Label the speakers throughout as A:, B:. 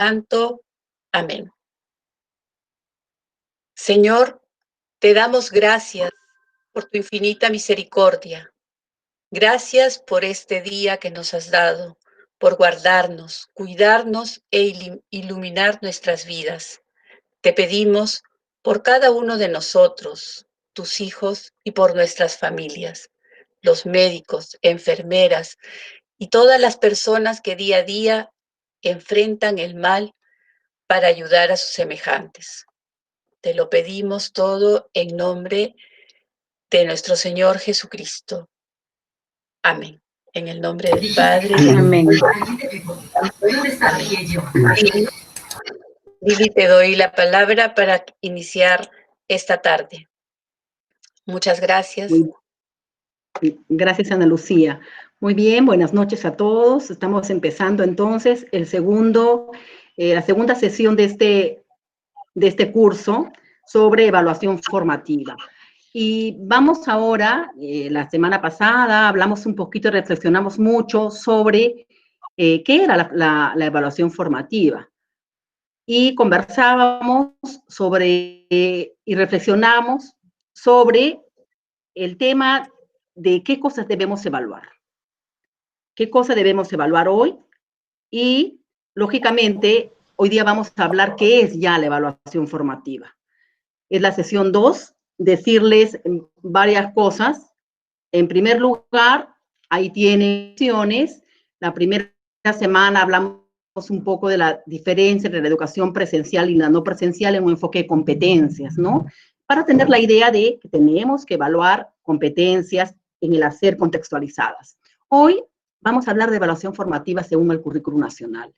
A: Santo. Amén. Señor, te damos gracias por tu infinita misericordia. Gracias por este día que nos has dado, por guardarnos, cuidarnos e iluminar nuestras vidas. Te pedimos por cada uno de nosotros, tus hijos, y por nuestras familias, los médicos, enfermeras y todas las personas que día a día enfrentan el mal para ayudar a sus semejantes. Te lo pedimos todo en nombre de nuestro Señor Jesucristo. Amén. En el nombre del Padre.
B: Amén.
A: Amén. Lili, te doy la palabra para iniciar esta tarde. Muchas gracias.
B: Gracias, Ana Lucía. Muy bien, buenas noches a todos. Estamos empezando entonces la segunda sesión de este curso sobre evaluación formativa. Y vamos ahora, la semana pasada hablamos un poquito, reflexionamos mucho sobre qué era la evaluación formativa. Y conversábamos y reflexionamos sobre el tema de qué cosas debemos evaluar. ¿Qué cosas debemos evaluar hoy? Y, lógicamente, hoy día vamos a hablar qué es ya la evaluación formativa. Es la sesión 2, decirles varias cosas. En primer lugar, ahí tienen opciones. La primera semana hablamos un poco de la diferencia entre la educación presencial y la no presencial en un enfoque de competencias, ¿no? Para tener la idea de que tenemos que evaluar competencias en el hacer contextualizadas. Hoy vamos a hablar de evaluación formativa según el currículum nacional.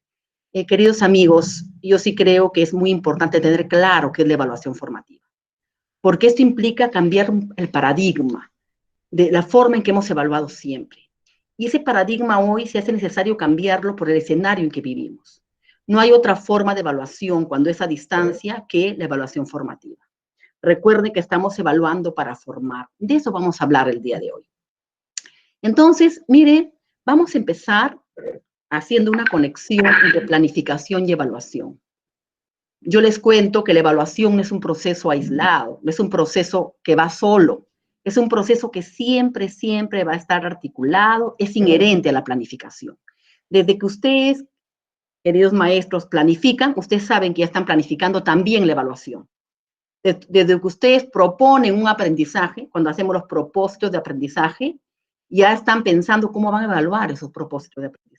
B: Queridos amigos, yo sí creo que es muy importante tener claro qué es la evaluación formativa, porque esto implica cambiar el paradigma de la forma en que hemos evaluado siempre. Y ese paradigma hoy se hace necesario cambiarlo por el escenario en que vivimos. No hay otra forma de evaluación cuando es a distancia que la evaluación formativa. Recuerden que estamos evaluando para formar. De eso vamos a hablar el día de hoy. Entonces, mire, vamos a empezar haciendo una conexión entre planificación y evaluación. Yo les cuento que la evaluación no es un proceso aislado, no es un proceso que va solo, es un proceso que siempre, siempre va a estar articulado, es inherente a la planificación. Desde que ustedes, queridos maestros, planifican, ustedes saben que ya están planificando también la evaluación. Desde que ustedes proponen un aprendizaje, cuando hacemos los propósitos de aprendizaje, ya están pensando cómo van a evaluar esos propósitos de aprendizaje.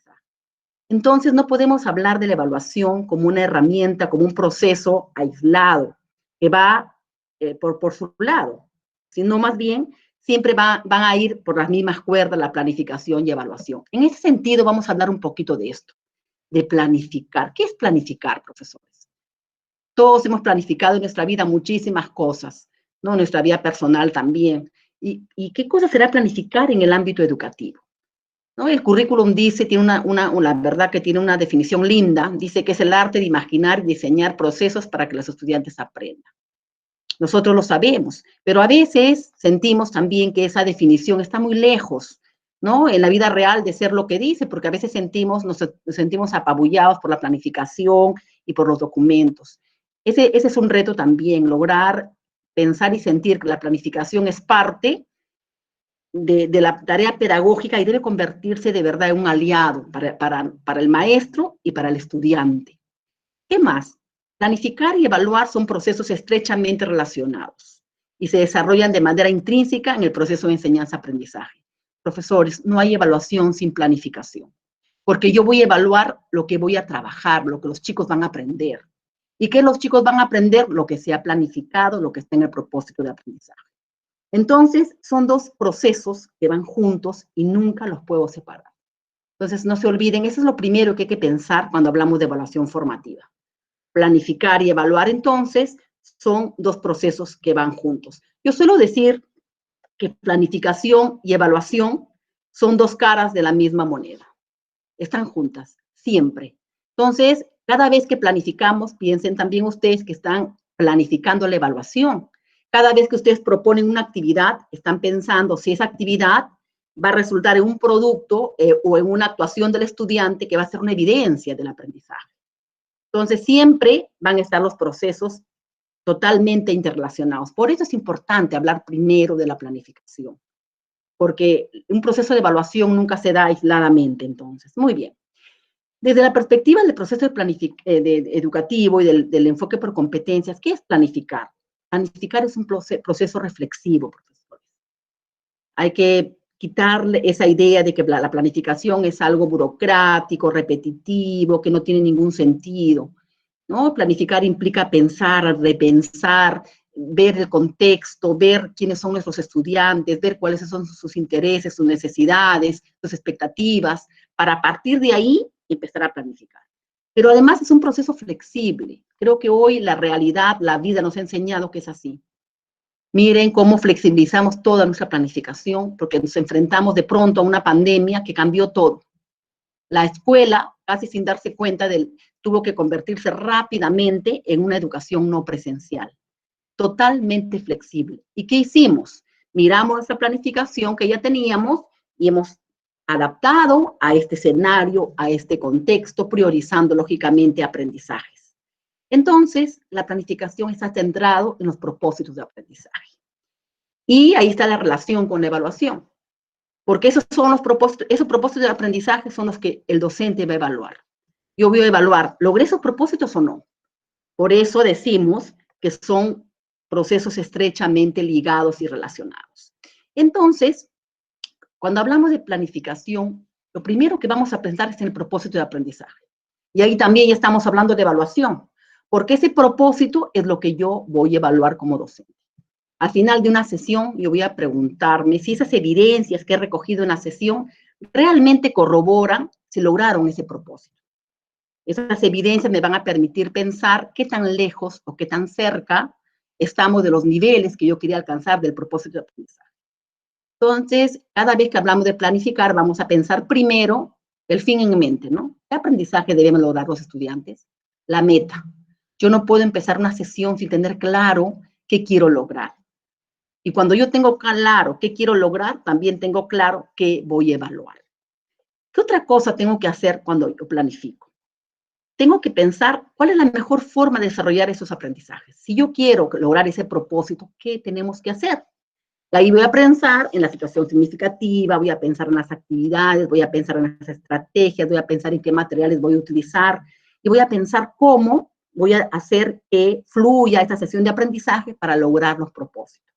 B: Entonces, no podemos hablar de la evaluación como una herramienta, como un proceso aislado, que va por su lado, sino más bien siempre van a ir por las mismas cuerdas la planificación y evaluación. En ese sentido, vamos a hablar un poquito de esto, de planificar. ¿Qué es planificar, profesores? Todos hemos planificado en nuestra vida muchísimas cosas, ¿no? En nuestra vida personal también. ¿Y qué cosa será planificar en el ámbito educativo? ¿No? El currículum dice, la verdad que tiene una definición linda, dice que es el arte de imaginar y diseñar procesos para que los estudiantes aprendan. Nosotros lo sabemos, pero a veces sentimos también que esa definición está muy lejos, ¿no? En la vida real de ser lo que dice, porque a veces nos sentimos apabullados por la planificación y por los documentos. Ese es un reto también, lograr pensar y sentir que la planificación es parte de la tarea pedagógica y debe convertirse de verdad en un aliado para el maestro y para el estudiante. ¿Qué más? Planificar y evaluar son procesos estrechamente relacionados y se desarrollan de manera intrínseca en el proceso de enseñanza-aprendizaje. Profesores, no hay evaluación sin planificación, porque yo voy a evaluar lo que voy a trabajar, lo que los chicos van a aprender. ¿Y qué los chicos van a aprender? Lo que se ha planificado, lo que está en el propósito de aprendizaje. Entonces, son dos procesos que van juntos y nunca los puedo separar. Entonces, no se olviden, eso es lo primero que hay que pensar cuando hablamos de evaluación formativa. Planificar y evaluar, entonces, son dos procesos que van juntos. Yo suelo decir que planificación y evaluación son dos caras de la misma moneda. Están juntas, siempre. Entonces, cada vez que planificamos, piensen también ustedes que están planificando la evaluación. Cada vez que ustedes proponen una actividad, están pensando si esa actividad va a resultar en un producto o en una actuación del estudiante que va a ser una evidencia del aprendizaje. Entonces, siempre van a estar los procesos totalmente interrelacionados. Por eso es importante hablar primero de la planificación, porque un proceso de evaluación nunca se da aisladamente, entonces. Muy bien. Desde la perspectiva del proceso educativo y del enfoque por competencias, ¿qué es planificar? Planificar es un proceso reflexivo, profesores. Hay que quitarle esa idea de que la planificación es algo burocrático, repetitivo, que no tiene ningún sentido, ¿no? Planificar implica pensar, repensar, ver el contexto, ver quiénes son nuestros estudiantes, ver cuáles son sus intereses, sus necesidades, sus expectativas, para a partir de ahí empezar a planificar. Pero además es un proceso flexible. Creo que hoy la realidad, la vida nos ha enseñado que es así. Miren cómo flexibilizamos toda nuestra planificación, porque nos enfrentamos de pronto a una pandemia que cambió todo. La escuela, casi sin darse cuenta, tuvo que convertirse rápidamente en una educación no presencial, totalmente flexible. ¿Y qué hicimos? Miramos esa planificación que ya teníamos y hemos adaptado a este escenario, a este contexto, priorizando lógicamente aprendizajes. Entonces, la planificación está centrada en los propósitos de aprendizaje. Y ahí está la relación con la evaluación, porque esos propósitos de aprendizaje son los que el docente va a evaluar. Yo voy a evaluar, ¿logré esos propósitos o no? Por eso decimos que son procesos estrechamente ligados y relacionados. Entonces, cuando hablamos de planificación, lo primero que vamos a pensar es en el propósito de aprendizaje. Y ahí también ya estamos hablando de evaluación, porque ese propósito es lo que yo voy a evaluar como docente. Al final de una sesión, yo voy a preguntarme si esas evidencias que he recogido en la sesión realmente corroboran si lograron ese propósito. Esas evidencias me van a permitir pensar qué tan lejos o qué tan cerca estamos de los niveles que yo quería alcanzar del propósito de aprendizaje. Entonces, cada vez que hablamos de planificar, vamos a pensar primero el fin en mente, ¿no? ¿Qué aprendizaje debemos lograr los estudiantes? La meta. Yo no puedo empezar una sesión sin tener claro qué quiero lograr. Y cuando yo tengo claro qué quiero lograr, también tengo claro qué voy a evaluar. ¿Qué otra cosa tengo que hacer cuando yo planifico? Tengo que pensar cuál es la mejor forma de desarrollar esos aprendizajes. Si yo quiero lograr ese propósito, ¿qué tenemos que hacer? Ahí voy a pensar en la situación significativa, voy a pensar en las actividades, voy a pensar en las estrategias, voy a pensar en qué materiales voy a utilizar y voy a pensar cómo voy a hacer que fluya esta sesión de aprendizaje para lograr los propósitos.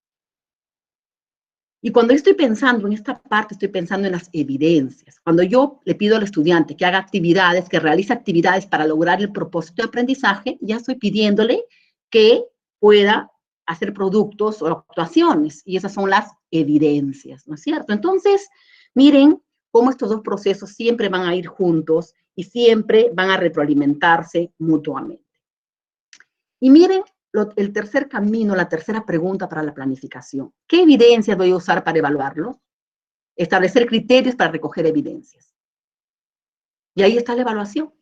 B: Y cuando estoy pensando en esta parte, estoy pensando en las evidencias. Cuando yo le pido al estudiante que haga actividades, que realice actividades para lograr el propósito de aprendizaje, ya estoy pidiéndole que pueda hacer productos o actuaciones. Y esas son las evidencias, ¿no es cierto? Entonces, miren cómo estos dos procesos siempre van a ir juntos y siempre van a retroalimentarse mutuamente. Y miren el tercer camino, la tercera pregunta para la planificación. ¿Qué evidencias voy a usar para evaluarlo? Establecer criterios para recoger evidencias. Y ahí está la evaluación.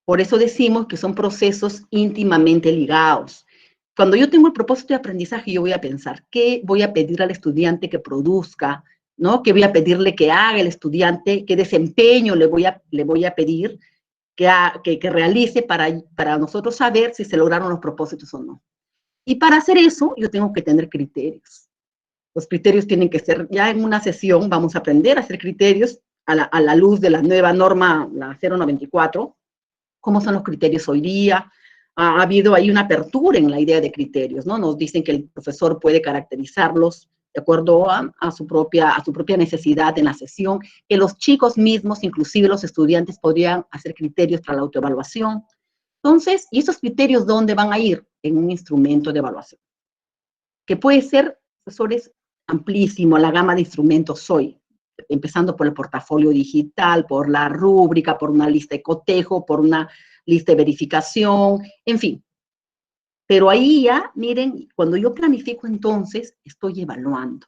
B: Por eso decimos que son procesos íntimamente ligados. Cuando yo tengo el propósito de aprendizaje, yo voy a pensar, ¿qué voy a pedir al estudiante que produzca? ¿No? ¿Qué voy a pedirle que haga el estudiante? ¿Qué desempeño le voy a pedir que realice para nosotros saber si se lograron los propósitos o no? Y para hacer eso, yo tengo que tener criterios. Los criterios tienen que ser, ya en una sesión vamos a aprender a hacer criterios a la luz de la nueva norma, la 094. ¿Cómo son los criterios hoy día? Ha habido ahí una apertura en la idea de criterios, ¿no? Nos dicen que el profesor puede caracterizarlos de acuerdo a su propia necesidad en la sesión, que los chicos mismos, inclusive los estudiantes, podrían hacer criterios para la autoevaluación. Entonces, ¿y esos criterios dónde van a ir? En un instrumento de evaluación, que puede ser, profesores, amplísimo, la gama de instrumentos hoy, empezando por el portafolio digital, por la rúbrica, por una lista de cotejo, por una lista de verificación, en fin. Pero ahí ya, miren, cuando yo planifico entonces, estoy evaluando.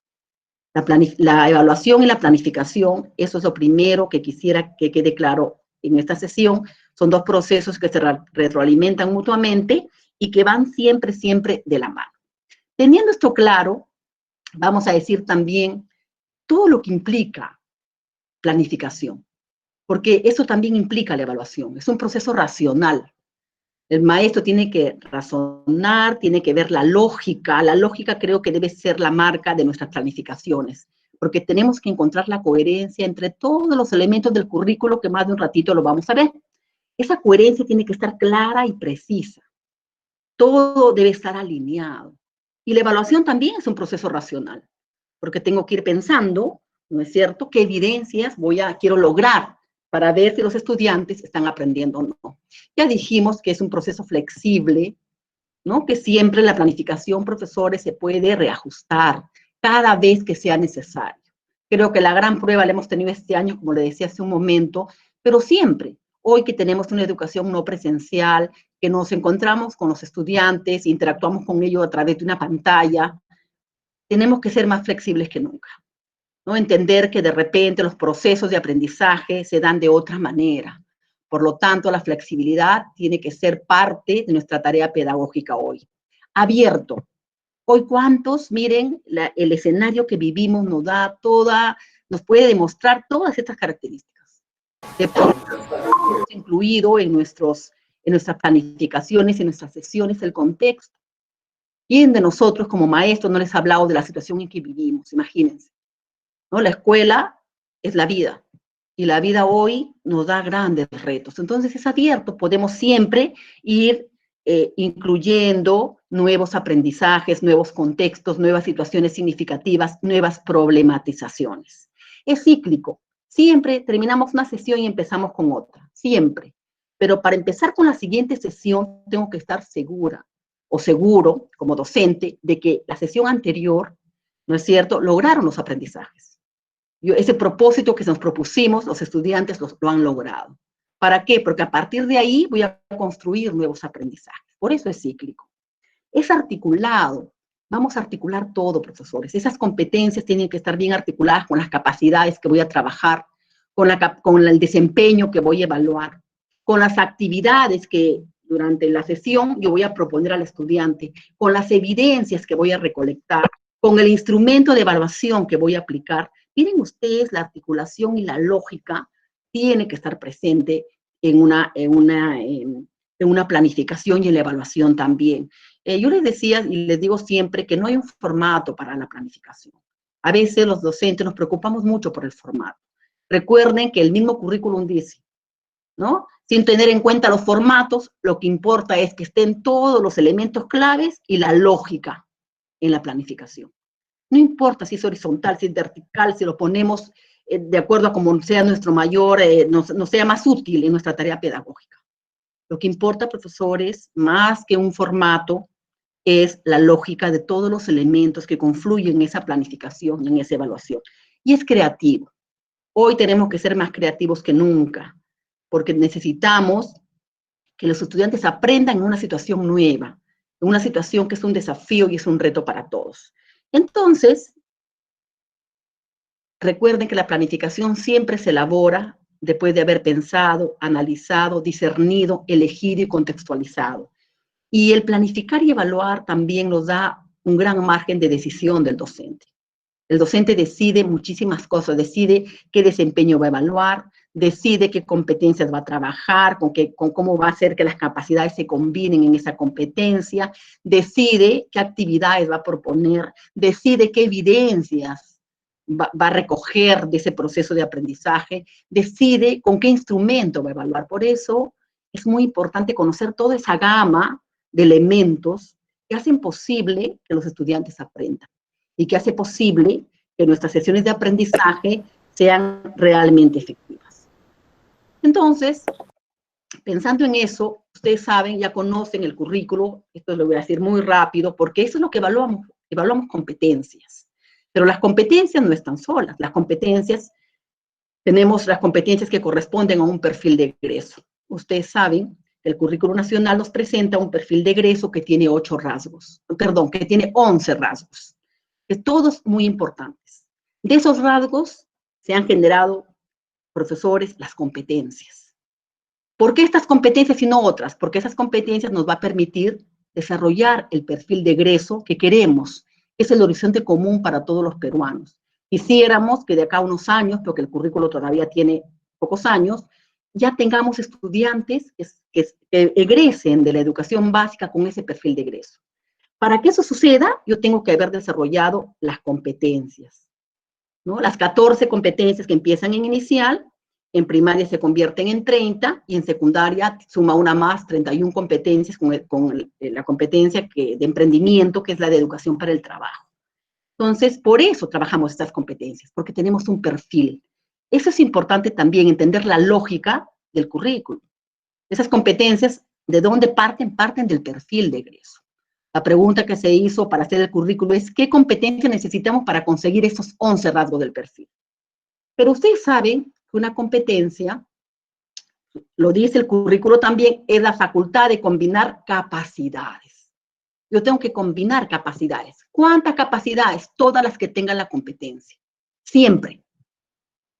B: La evaluación y la planificación, eso es lo primero que quisiera que quede claro en esta sesión. Son dos procesos que se retroalimentan mutuamente y que van siempre, siempre de la mano. Teniendo esto claro, vamos a decir también todo lo que implica planificación, porque eso también implica la evaluación. Es un proceso racional. El maestro tiene que razonar, tiene que ver la lógica. La lógica creo que debe ser la marca de nuestras planificaciones, porque tenemos que encontrar la coherencia entre todos los elementos del currículo que más de un ratito lo vamos a ver. Esa coherencia tiene que estar clara y precisa. Todo debe estar alineado. Y la evaluación también es un proceso racional, porque tengo que ir pensando, ¿no es cierto?, qué evidencias quiero lograr para ver si los estudiantes están aprendiendo o no. Ya dijimos que es un proceso flexible, ¿no?, que siempre la planificación, profesores, se puede reajustar cada vez que sea necesario. Creo que la gran prueba la hemos tenido este año, como le decía hace un momento, pero siempre, hoy que tenemos una educación no presencial, que nos encontramos con los estudiantes, interactuamos con ellos a través de una pantalla, tenemos que ser más flexibles que nunca, ¿no? Entender que de repente los procesos de aprendizaje se dan de otra manera. Por lo tanto, la flexibilidad tiene que ser parte de nuestra tarea pedagógica hoy. Abierto. Hoy, ¿cuántos? Miren, el escenario que vivimos nos puede demostrar todas estas características. De pronto, hemos incluido en nuestras planificaciones, en nuestras sesiones, el contexto. ¿Quién de nosotros como maestros no les ha hablado de la situación en que vivimos? Imagínense, ¿no? La escuela es la vida, y la vida hoy nos da grandes retos. Entonces es abierto, podemos siempre ir incluyendo nuevos aprendizajes, nuevos contextos, nuevas situaciones significativas, nuevas problematizaciones. Es cíclico, siempre terminamos una sesión y empezamos con otra, siempre. Pero para empezar con la siguiente sesión tengo que estar segura o seguro como docente de que la sesión anterior, ¿no es cierto?, lograron los aprendizajes. Ese propósito que nos propusimos, los estudiantes lo han logrado. ¿Para qué? Porque a partir de ahí voy a construir nuevos aprendizajes. Por eso es cíclico. Es articulado. Vamos a articular todo, profesores. Esas competencias tienen que estar bien articuladas con las capacidades que voy a trabajar, con el desempeño que voy a evaluar, con las actividades que durante la sesión yo voy a proponer al estudiante, con las evidencias que voy a recolectar, con el instrumento de evaluación que voy a aplicar. Miren ustedes, la articulación y la lógica tiene que estar presente en una planificación y en la evaluación también. Yo les decía y les digo siempre que no hay un formato para la planificación. A veces los docentes nos preocupamos mucho por el formato. Recuerden que el mismo currículum dice, ¿no?, sin tener en cuenta los formatos, lo que importa es que estén todos los elementos claves y la lógica en la planificación. No importa si es horizontal, si es vertical, si lo ponemos de acuerdo a cómo sea nuestro mayor, nos sea más útil en nuestra tarea pedagógica. Lo que importa, profesores, más que un formato, es la lógica de todos los elementos que confluyen en esa planificación, en esa evaluación. Y es creativo. Hoy tenemos que ser más creativos que nunca, porque necesitamos que los estudiantes aprendan en una situación nueva, en una situación que es un desafío y es un reto para todos. Entonces, recuerden que la planificación siempre se elabora después de haber pensado, analizado, discernido, elegido y contextualizado. Y el planificar y evaluar también nos da un gran margen de decisión del docente. El docente decide muchísimas cosas, decide qué desempeño va a evaluar, decide qué competencias va a trabajar, con cómo va a hacer que las capacidades se combinen en esa competencia, decide qué actividades va a proponer, decide qué evidencias va a recoger de ese proceso de aprendizaje, decide con qué instrumento va a evaluar. Por eso es muy importante conocer toda esa gama de elementos que hacen posible que los estudiantes aprendan y que hace posible que nuestras sesiones de aprendizaje sean realmente efectivas. Entonces, pensando en eso, ustedes saben, ya conocen el currículo, esto lo voy a decir muy rápido, porque eso es lo que evaluamos competencias. Pero las competencias no están solas, tenemos las competencias que corresponden a un perfil de egreso. Ustedes saben que el currículo nacional nos presenta un perfil de egreso que tiene 11 rasgos, que todos muy importantes. De esos rasgos se han generado, profesores, las competencias. ¿Por qué estas competencias y no otras? Porque esas competencias nos va a permitir desarrollar el perfil de egreso que queremos. Es el horizonte común para todos los peruanos. Quisiéramos que de acá a unos años, porque el currículo todavía tiene pocos años, ya tengamos estudiantes que egresen de la educación básica con ese perfil de egreso. Para que eso suceda, yo tengo que haber desarrollado las competencias, ¿no? Las 14 competencias que empiezan en inicial, en primaria se convierten en 30 y en secundaria suma una más, 31 competencias con la competencia de emprendimiento, que es la de educación para el trabajo. Entonces, por eso trabajamos estas competencias, porque tenemos un perfil. Eso es importante también, entender la lógica del currículum. Esas competencias, ¿de dónde parten? Parten del perfil de egreso. La pregunta que se hizo para hacer el currículo es, ¿qué competencia necesitamos para conseguir esos 11 rasgos del perfil? Pero ustedes saben que una competencia, lo dice el currículo también, es la facultad de combinar capacidades. Yo tengo que combinar capacidades. ¿Cuántas capacidades? Todas las que tengan la competencia. Siempre.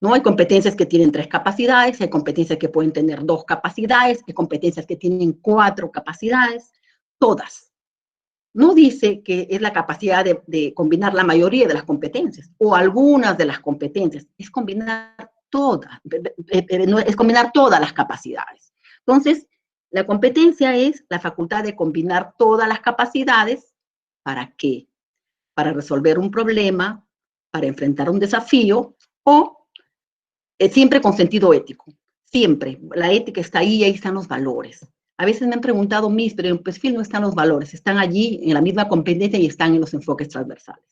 B: ¿No? Hay competencias que tienen 3 capacidades, hay competencias que pueden tener 2 capacidades, hay competencias que tienen 4 capacidades, todas. No dice que es la capacidad de combinar la mayoría de las competencias o algunas de las competencias, es combinar todas, es combinar todas las capacidades. Entonces, la competencia es la facultad de combinar todas las capacidades. ¿Para qué? Para resolver un problema, para enfrentar un desafío o siempre con sentido ético. Siempre. La ética está ahí están los valores. A veces me han preguntado, pero en el perfil no están los valores, están allí en la misma competencia y están en los enfoques transversales.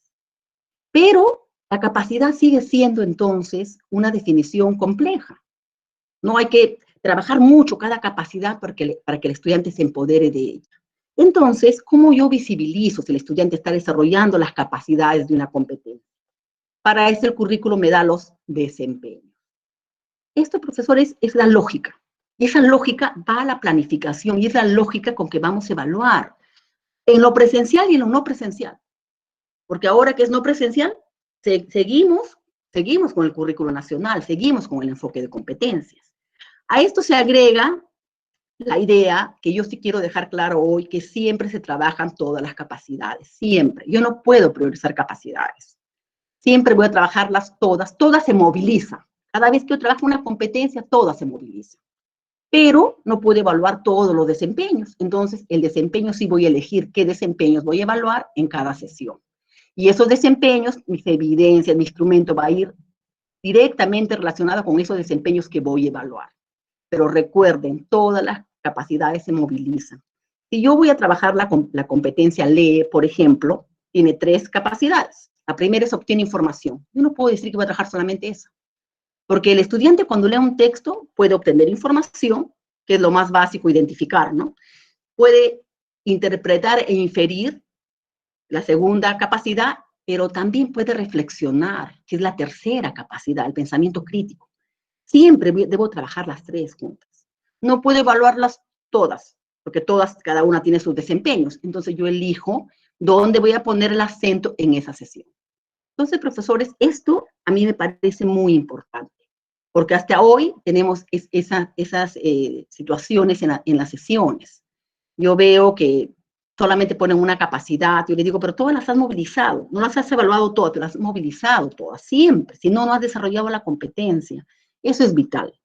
B: Pero la capacidad sigue siendo entonces una definición compleja. No hay que trabajar mucho cada capacidad para que el estudiante se empodere de ella. Entonces, ¿cómo yo visibilizo si el estudiante está desarrollando las capacidades de una competencia? Para eso el currículo me da los desempeños. Esto, profesores, es la lógica. Y esa lógica va a la planificación y es la lógica con que vamos a evaluar en lo presencial y en lo no presencial. Porque ahora que es no presencial, seguimos con el currículo nacional, seguimos con el enfoque de competencias. A esto se agrega la idea que yo sí quiero dejar claro hoy, que siempre se trabajan todas las capacidades, siempre. Yo no puedo priorizar capacidades. Siempre voy a trabajarlas todas se movilizan. Cada vez que yo trabajo una competencia, todas se movilizan. Pero no puedo evaluar todos los desempeños. Entonces, el desempeño sí voy a elegir qué desempeños voy a evaluar en cada sesión. Y esos desempeños, mis evidencias, mi instrumento va a ir directamente relacionado con esos desempeños que voy a evaluar. Pero recuerden, todas las capacidades se movilizan. Si yo voy a trabajar la competencia lee, por ejemplo, tiene 3 capacidades. La primera es obtiene información. Yo no puedo decir que voy a trabajar solamente esa. Porque el estudiante cuando lee un texto puede obtener información, que es lo más básico, identificar, ¿no? Puede interpretar e inferir, la segunda capacidad, pero también puede reflexionar, que es la tercera capacidad, el pensamiento crítico. Siempre debo trabajar las 3 juntas. No puedo evaluarlas todas, porque todas, cada una tiene sus desempeños. Entonces yo elijo dónde voy a poner el acento en esa sesión. Entonces, profesores, esto a mí me parece muy importante, porque hasta hoy tenemos esas situaciones en las sesiones. Yo veo que solamente ponen una capacidad, yo les digo, pero todas las has movilizado, no las has evaluado todas, te las has movilizado todas, siempre, si no, no has desarrollado la competencia. Eso es vital.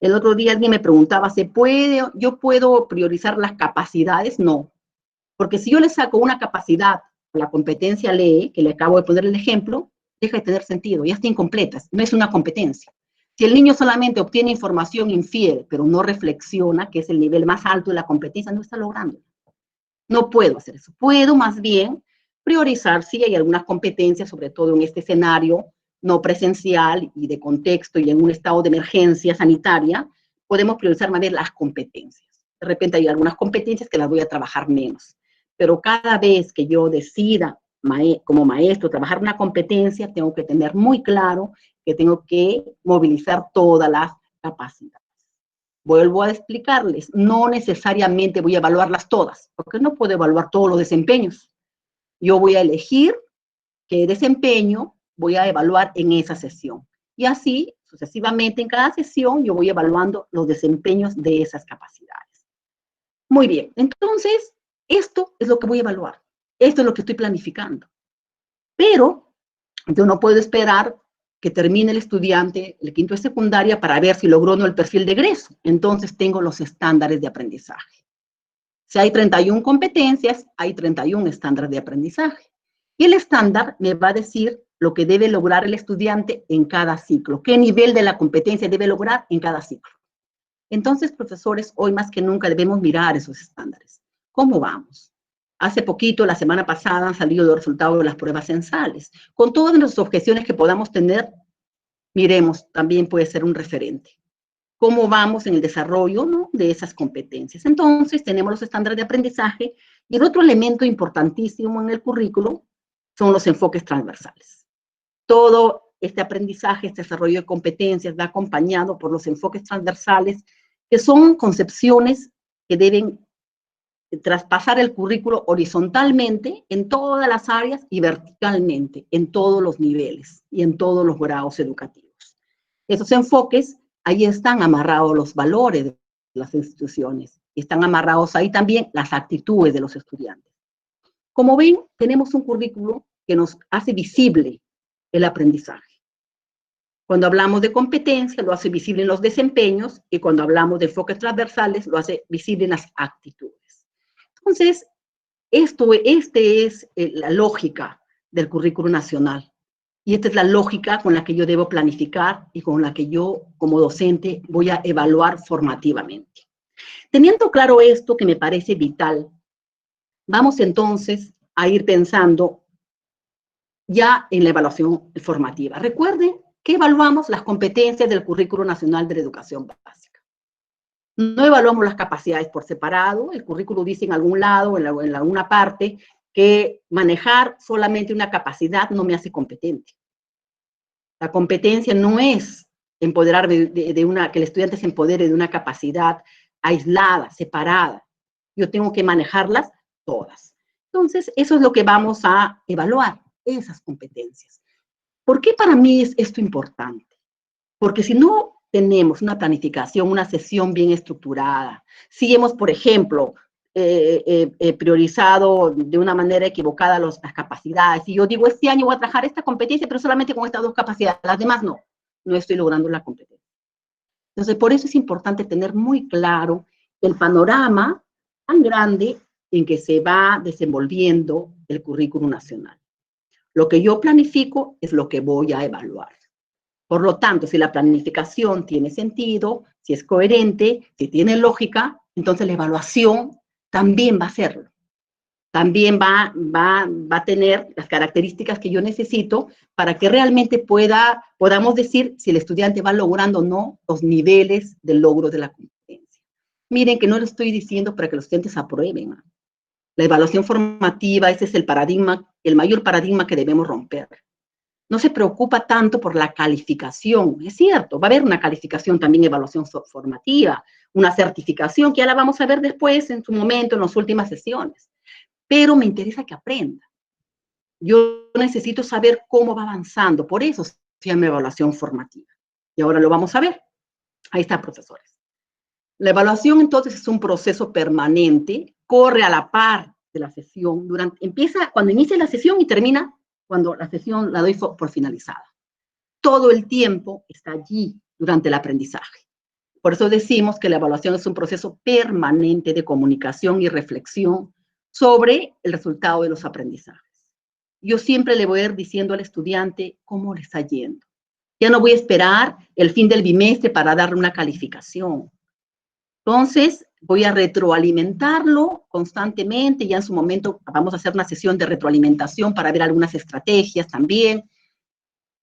B: El otro día alguien me preguntaba, ¿yo puedo priorizar las capacidades? No, porque si yo le saco una capacidad a la competencia lee, que le acabo de poner el ejemplo, deja de tener sentido, ya está incompleta, no es una competencia. Si el niño solamente obtiene información, infiere, pero no reflexiona, que es el nivel más alto de la competencia, no está logrando. No puedo hacer eso. Puedo más bien priorizar si hay algunas competencias, sobre todo en este escenario no presencial y de contexto y en un estado de emergencia sanitaria, podemos priorizar más bien las competencias. De repente hay algunas competencias que las voy a trabajar menos, pero cada vez que yo decida como maestro trabajar una competencia, tengo que tener muy claro que tengo que movilizar todas las capacidades. Vuelvo a explicarles, no necesariamente voy a evaluarlas todas, porque no puedo evaluar todos los desempeños. Yo voy a elegir qué desempeño voy a evaluar en esa sesión. Y así, sucesivamente, en cada sesión, yo voy evaluando los desempeños de esas capacidades. Muy bien, entonces, esto es lo que voy a evaluar. Esto es lo que estoy planificando. Pero yo no puedo esperar que termine el estudiante el quinto de secundaria para ver si logró o no el perfil de egreso. Entonces tengo los estándares de aprendizaje. Si hay 31 competencias, hay 31 estándares de aprendizaje. Y el estándar me va a decir lo que debe lograr el estudiante en cada ciclo, qué nivel de la competencia debe lograr en cada ciclo. Entonces, profesores, hoy más que nunca debemos mirar esos estándares. ¿Cómo vamos? Hace poquito, la semana pasada, han salido los resultados de las pruebas censales. Con todas las objeciones que podamos tener, miremos, también puede ser un referente. ¿Cómo vamos en el desarrollo, ¿no?, de esas competencias? Entonces, tenemos los estándares de aprendizaje y el otro elemento importantísimo en el currículo son los enfoques transversales. Todo este aprendizaje, este desarrollo de competencias va acompañado por los enfoques transversales, que son concepciones que deben traspasar el currículo horizontalmente en todas las áreas y verticalmente en todos los niveles y en todos los grados educativos. Esos enfoques, ahí están amarrados los valores de las instituciones, están amarrados ahí también las actitudes de los estudiantes. Como ven, tenemos un currículo que nos hace visible el aprendizaje. Cuando hablamos de competencia, lo hace visible en los desempeños, y cuando hablamos de enfoques transversales, lo hace visible en las actitudes. Entonces, este es la lógica del currículo nacional, y esta es la lógica con la que yo debo planificar y con la que yo, como docente, voy a evaluar formativamente. Teniendo claro esto, que me parece vital, vamos entonces a ir pensando ya en la evaluación formativa. Recuerden que evaluamos las competencias del Currículo Nacional de la Educación Básica. No evaluamos las capacidades por separado. El currículo dice en algún lado, en alguna parte, que manejar solamente una capacidad no me hace competente. La competencia no es empoderarme que el estudiante se empodere de una capacidad aislada, separada. Yo tengo que manejarlas todas. Entonces, eso es lo que vamos a evaluar, esas competencias. ¿Por qué para mí es esto importante? Porque si no tenemos una planificación, una sesión bien estructurada, si hemos, por ejemplo, priorizado de una manera equivocada las capacidades, y yo digo, este año voy a trabajar esta competencia, pero solamente con estas dos capacidades, las demás no estoy logrando la competencia. Entonces, por eso es importante tener muy claro el panorama tan grande en que se va desenvolviendo el currículum nacional. Lo que yo planifico es lo que voy a evaluar. Por lo tanto, si la planificación tiene sentido, si es coherente, si tiene lógica, entonces la evaluación también va a serlo. También va a tener las características que yo necesito para que realmente podamos decir si el estudiante va logrando o no los niveles del logro de la competencia. Miren que no lo estoy diciendo para que los estudiantes aprueben. La evaluación formativa, ese es el paradigma, el mayor paradigma que debemos romper. No se preocupa tanto por la calificación, es cierto, va a haber una calificación también, evaluación formativa, una certificación que ya la vamos a ver después, en su momento, en las últimas sesiones. Pero me interesa que aprenda. Yo necesito saber cómo va avanzando, por eso se llama evaluación formativa. Y ahora lo vamos a ver. Ahí está, profesores. La evaluación, entonces, es un proceso permanente, corre a la par de la sesión, empieza cuando inicia la sesión y termina cuando la sesión la doy por finalizada. Todo el tiempo está allí durante el aprendizaje. Por eso decimos que la evaluación es un proceso permanente de comunicación y reflexión sobre el resultado de los aprendizajes. Yo siempre le voy a ir diciendo al estudiante cómo le está yendo. Ya no voy a esperar el fin del bimestre para darle una calificación. Entonces, voy a retroalimentarlo constantemente, ya en su momento vamos a hacer una sesión de retroalimentación para ver algunas estrategias también,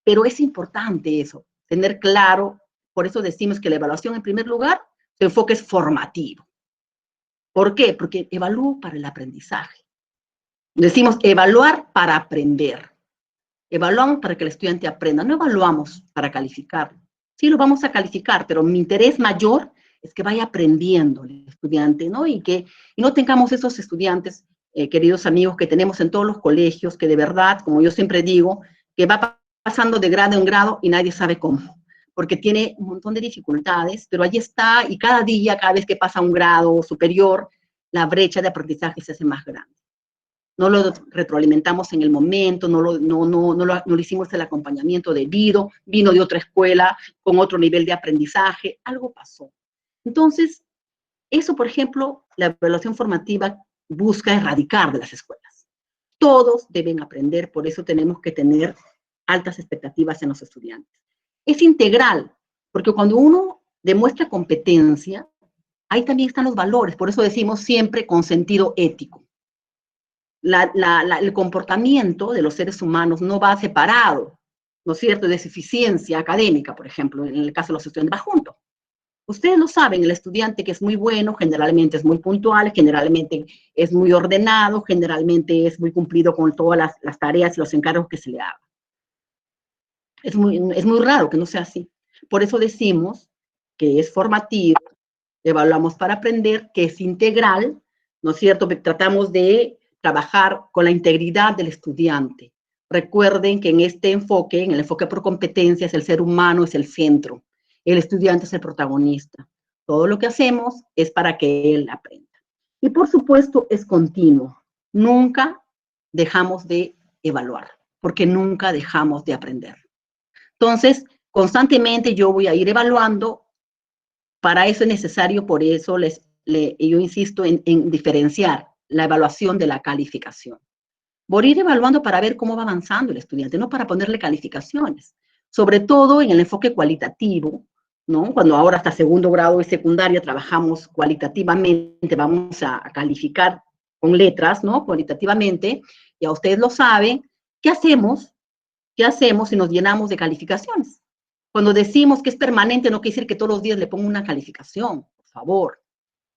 B: pero es importante eso, tener claro, por eso decimos que la evaluación en primer lugar, su enfoque es formativo. ¿Por qué? Porque evalúo para el aprendizaje. Decimos evaluar para aprender. Evaluamos para que el estudiante aprenda, no evaluamos para calificarlo. Sí lo vamos a calificar, pero mi interés mayor es que vaya aprendiendo el estudiante, ¿no? Y no tengamos esos estudiantes, queridos amigos, que tenemos en todos los colegios, que de verdad, como yo siempre digo, que va pasando de grado en grado y nadie sabe cómo, porque tiene un montón de dificultades, pero allí está, y cada día, cada vez que pasa un grado superior, la brecha de aprendizaje se hace más grande. no lo retroalimentamos en el momento, no le hicimos el acompañamiento debido, vino de otra escuela con otro nivel de aprendizaje, algo pasó. Entonces, eso, por ejemplo, la evaluación formativa busca erradicar de las escuelas. Todos deben aprender, por eso tenemos que tener altas expectativas en los estudiantes. Es integral, porque cuando uno demuestra competencia, ahí también están los valores, por eso decimos siempre con sentido ético. El comportamiento de los seres humanos no va separado, ¿no es cierto?, de su eficiencia académica, por ejemplo, en el caso de los estudiantes, va junto. Ustedes lo saben, el estudiante que es muy bueno, generalmente es muy puntual, generalmente es muy ordenado, generalmente es muy cumplido con todas las tareas y los encargos que se le hagan. Es muy raro que no sea así. Por eso decimos que es formativo, evaluamos para aprender, que es integral, ¿no es cierto? Tratamos de trabajar con la integridad del estudiante. Recuerden que en este enfoque, en el enfoque por competencias, el ser humano es el centro, el estudiante es el protagonista. Todo lo que hacemos es para que él aprenda. Y por supuesto es continuo. Nunca dejamos de evaluar, porque nunca dejamos de aprender. Entonces, constantemente yo voy a ir evaluando. Para eso es necesario, por eso yo insisto en diferenciar la evaluación de la calificación. Voy a ir evaluando para ver cómo va avanzando el estudiante, no para ponerle calificaciones. Sobre todo en el enfoque cualitativo, ¿no? Cuando ahora hasta segundo grado y secundaria trabajamos cualitativamente, vamos a calificar con letras, ¿no? Cualitativamente, ya ustedes lo saben, ¿qué hacemos? ¿Qué hacemos si nos llenamos de calificaciones? Cuando decimos que es permanente, no quiere decir que todos los días le pongo una calificación, por favor.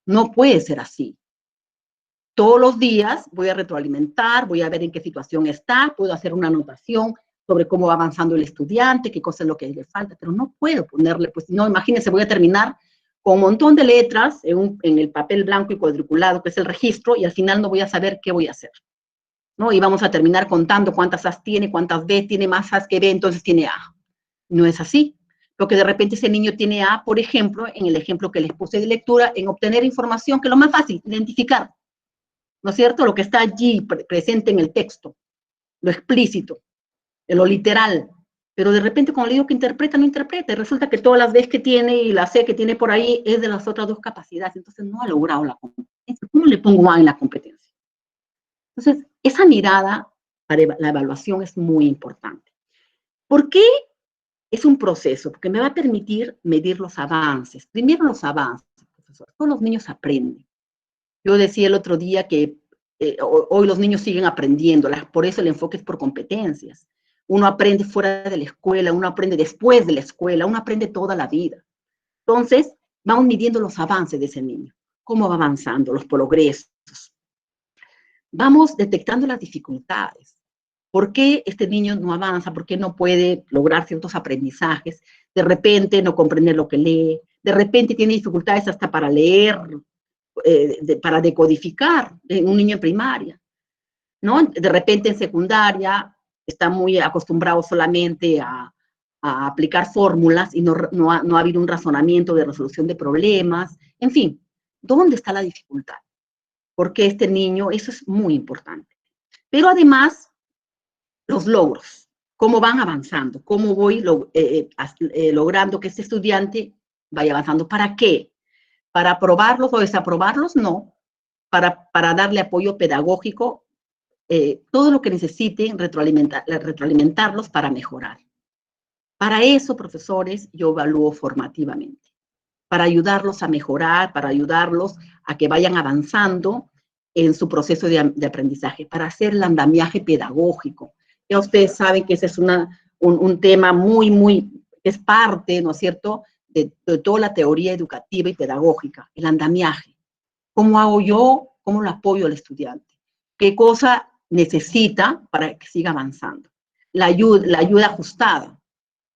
B: No puede ser así. Todos los días voy a retroalimentar, voy a ver en qué situación está, puedo hacer una anotación sobre cómo va avanzando el estudiante, qué cosa es lo que le falta, pero no puedo ponerle, pues no, imagínense, voy a terminar con un montón de letras en el papel blanco y cuadriculado, que es el registro, y al final no voy a saber qué voy a hacer, ¿no? Y vamos a terminar contando cuántas A's tiene, cuántas B tiene, más A's que B, entonces tiene A. No es así. Porque de repente ese niño tiene A, por ejemplo, en el ejemplo que les puse de lectura, en obtener información, que es lo más fácil, identificar, ¿no es cierto? Lo que está allí presente en el texto, lo explícito, lo literal. Pero de repente cuando le digo que interpreta, no interpreta, y resulta que todas las B's que tiene y la C que tiene por ahí es de las otras dos capacidades, entonces no ha logrado la competencia. ¿Cómo le pongo A en la competencia? Entonces, esa mirada para la evaluación es muy importante. ¿Por qué? Es un proceso, porque me va a permitir medir los avances. Primero los avances, profesor. Todos los niños aprenden. Yo decía el otro día que hoy los niños siguen aprendiendo, por eso el enfoque es por competencias. Uno aprende fuera de la escuela, uno aprende después de la escuela, uno aprende toda la vida. Entonces, vamos midiendo los avances de ese niño, cómo va avanzando, los progresos. Vamos detectando las dificultades. ¿Por qué este niño no avanza? ¿Por qué no puede lograr ciertos aprendizajes? De repente no comprende lo que lee, de repente tiene dificultades hasta para leer, para decodificar, un niño en primaria, ¿no? De repente en secundaria está muy acostumbrado solamente a aplicar fórmulas y no ha habido un razonamiento de resolución de problemas. En fin, ¿dónde está la dificultad? Porque este niño, eso es muy importante. Pero además, los logros, cómo van avanzando, cómo voy logrando que este estudiante vaya avanzando. ¿Para qué? ¿Para aprobarlos o desaprobarlos? No. Para darle apoyo pedagógico, todo lo que necesiten, retroalimentarlos para mejorar. Para eso, profesores, yo evalúo formativamente, para ayudarlos a mejorar, para ayudarlos a que vayan avanzando en su proceso de aprendizaje, para hacer el andamiaje pedagógico. Ya ustedes saben que ese es un tema es parte, ¿no es cierto?, de toda la teoría educativa y pedagógica, el andamiaje. ¿Cómo hago yo? ¿Cómo lo apoyo al estudiante? ¿Qué cosa necesita para que siga avanzando? La ayuda ajustada,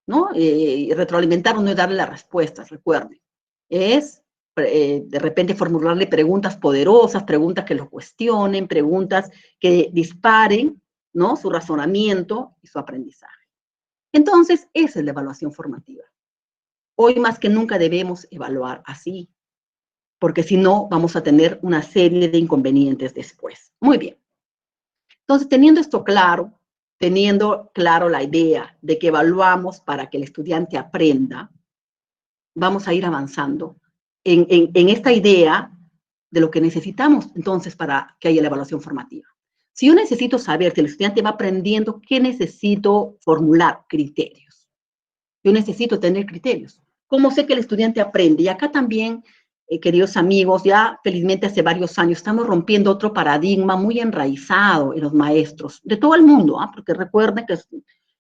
B: ¿no? Retroalimentar no es darle las respuestas, recuerden. Es de repente formularle preguntas poderosas, preguntas que lo cuestionen, preguntas que disparen, ¿no?, su razonamiento y su aprendizaje. Entonces, esa es la evaluación formativa. Hoy más que nunca debemos evaluar así, porque si no, vamos a tener una serie de inconvenientes después. Muy bien. Entonces, teniendo claro la idea de que evaluamos para que el estudiante aprenda, vamos a ir avanzando en esta idea de lo que necesitamos entonces para que haya la evaluación formativa. Si yo necesito saber si el estudiante va aprendiendo, ¿qué necesito formular? Criterios. Yo necesito tener criterios. ¿Cómo sé que el estudiante aprende? Y acá también, queridos amigos, ya felizmente hace varios años estamos rompiendo otro paradigma muy enraizado en los maestros de todo el mundo, ¿eh? Porque recuerden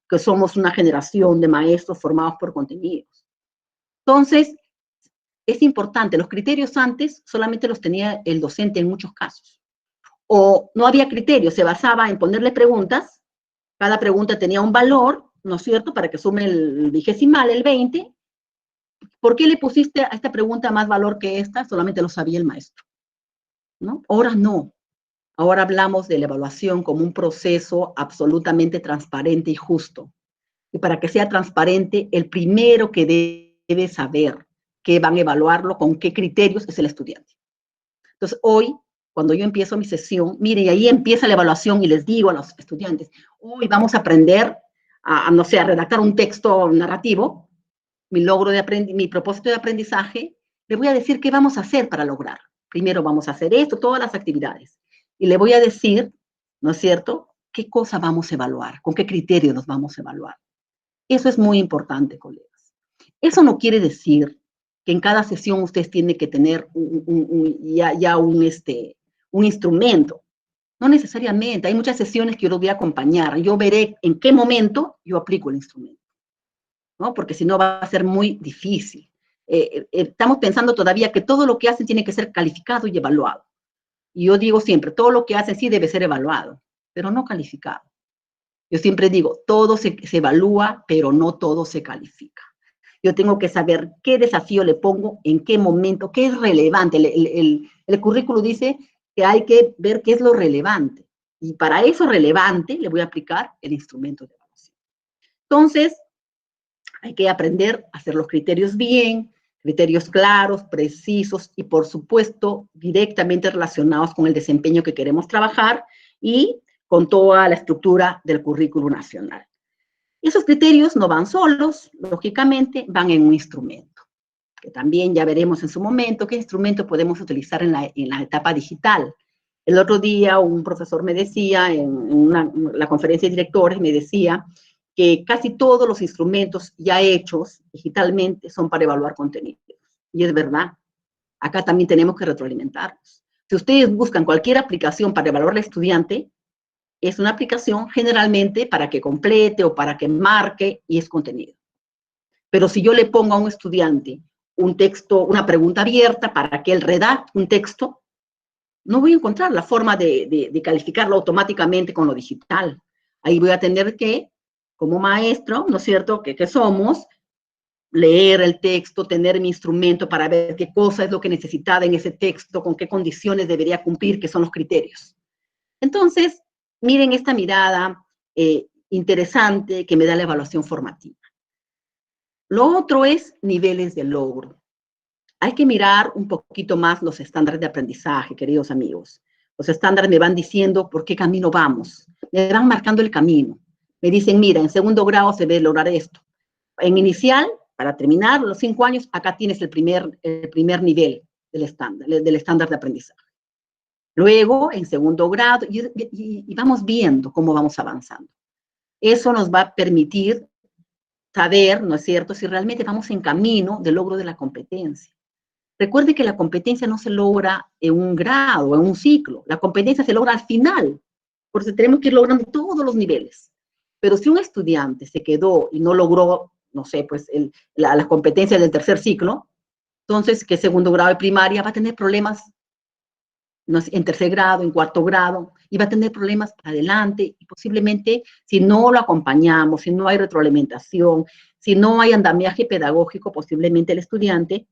B: que somos una generación de maestros formados por contenidos. Entonces, es importante, los criterios antes solamente los tenía el docente en muchos casos. O no había criterios, se basaba en ponerle preguntas, cada pregunta tenía un valor, ¿no es cierto?, para que sume el vigesimal, el 20. ¿Por qué le pusiste a esta pregunta más valor que esta? Solamente lo sabía el maestro, ¿no? Ahora no. Ahora hablamos de la evaluación como un proceso absolutamente transparente y justo. Y para que sea transparente, el primero que debe saber que van a evaluarlo, con qué criterios, es el estudiante. Entonces, hoy, cuando yo empiezo mi sesión, mire, y ahí empieza la evaluación y les digo a los estudiantes, hoy vamos a aprender no sé, a redactar un texto narrativo, mi propósito de aprendizaje, le voy a decir qué vamos a hacer para lograr. Primero vamos a hacer esto, todas las actividades. Y le voy a decir, ¿no es cierto?, qué cosa vamos a evaluar, con qué criterio nos vamos a evaluar. Eso es muy importante, colegas. Eso no quiere decir que en cada sesión ustedes tienen que tener un instrumento. No necesariamente. Hay muchas sesiones que yo los voy a acompañar. Yo veré en qué momento yo aplico el instrumento, ¿no? Porque si no va a ser muy difícil. Estamos pensando todavía que todo lo que hacen tiene que ser calificado y evaluado. Y yo digo siempre, todo lo que hacen sí debe ser evaluado, pero no calificado. Yo siempre digo, todo se evalúa, pero no todo se califica. Yo tengo que saber qué desafío le pongo, en qué momento, qué es relevante. El currículo dice que hay que ver qué es lo relevante. Y para eso relevante le voy a aplicar el instrumento de evaluación. Entonces, hay que aprender a hacer los criterios bien, criterios claros, precisos y, por supuesto, directamente relacionados con el desempeño que queremos trabajar y con toda la estructura del currículo nacional. Esos criterios no van solos, lógicamente, van en un instrumento, que también ya veremos en su momento qué instrumento podemos utilizar en la etapa digital. El otro día un profesor me decía, en la conferencia de directores, me decía que casi todos los instrumentos ya hechos digitalmente son para evaluar contenidos. Y es verdad, acá también tenemos que retroalimentarnos. Si ustedes buscan cualquier aplicación para evaluar al estudiante, es una aplicación generalmente para que complete o para que marque y es contenido. Pero si yo le pongo a un estudiante un texto, una pregunta abierta para que él redacte un texto, no voy a encontrar la forma de calificarlo automáticamente con lo digital. Ahí voy a tener que, como maestro, ¿no es cierto?, que somos, leer el texto, tener mi instrumento para ver qué cosa es lo que necesitaba en ese texto, con qué condiciones debería cumplir, que son los criterios. Entonces, miren esta mirada interesante que me da la evaluación formativa. Lo otro es niveles de logro. Hay que mirar un poquito más los estándares de aprendizaje, queridos amigos. Los estándares me van diciendo por qué camino vamos. Me van marcando el camino. Me dicen, mira, en segundo grado se debe lograr esto. En inicial, para terminar los 5 años, acá tienes el primer nivel del estándar de aprendizaje. Luego, en segundo grado, y vamos viendo cómo vamos avanzando. Eso nos va a permitir saber, ¿no es cierto?, si realmente vamos en camino del logro de la competencia. Recuerde que la competencia no se logra en un grado, en un ciclo. La competencia se logra al final, porque tenemos que ir logrando todos los niveles. Pero si un estudiante se quedó y no logró, no sé, pues la competencia del tercer ciclo, entonces, que segundo grado de primaria va a tener problemas en tercer grado, en cuarto grado, y va a tener problemas adelante, y posiblemente si no lo acompañamos, si no hay retroalimentación, si no hay andamiaje pedagógico, posiblemente el estudiante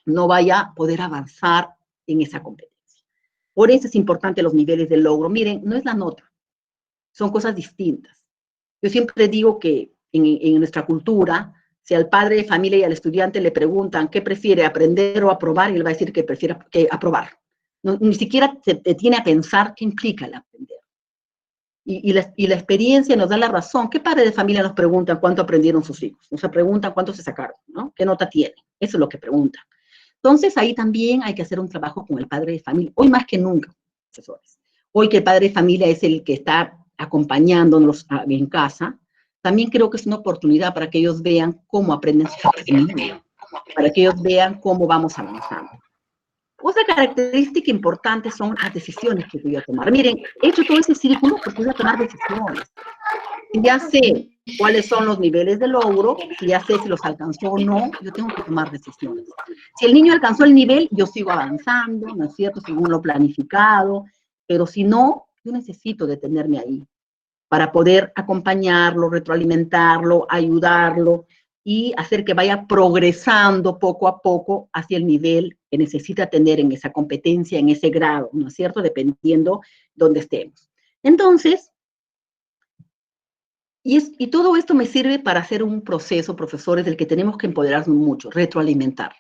B: no vaya a poder avanzar en esa competencia. Por eso es importante los niveles de logro. Miren, no es la nota, son cosas distintas. Yo siempre digo que en nuestra cultura, si al padre de familia y al estudiante le preguntan qué prefiere, aprender o aprobar, él va a decir que prefiere aprobar. No, ni siquiera se detiene a pensar qué implica el aprender. y la experiencia nos da la razón. ¿Qué padres de familia nos preguntan cuánto aprendieron sus hijos? Nos preguntan cuánto se sacaron, ¿no? ¿Qué nota tienen? Eso es lo que preguntan. Entonces, ahí también hay que hacer un trabajo con el padre de familia, hoy más que nunca, profesores. Hoy que el padre de familia es el que está acompañándonos en casa, también creo que es una oportunidad para que ellos vean cómo aprenden sus niños, para que ellos vean cómo vamos avanzando. Otra característica importante son las decisiones que voy a tomar. Miren, he hecho todo ese círculo porque voy a tomar decisiones. Si ya sé cuáles son los niveles de logro, si ya sé si los alcanzó o no, yo tengo que tomar decisiones. Si el niño alcanzó el nivel, yo sigo avanzando, ¿no es cierto?, según lo planificado, pero si no, yo necesito detenerme ahí para poder acompañarlo, retroalimentarlo, ayudarlo y hacer que vaya progresando poco a poco hacia el nivel que necesita tener en esa competencia, en ese grado, ¿no es cierto?, dependiendo dónde estemos. Entonces, y todo esto me sirve para hacer un proceso, profesores, del que tenemos que empoderarnos mucho, retroalimentar.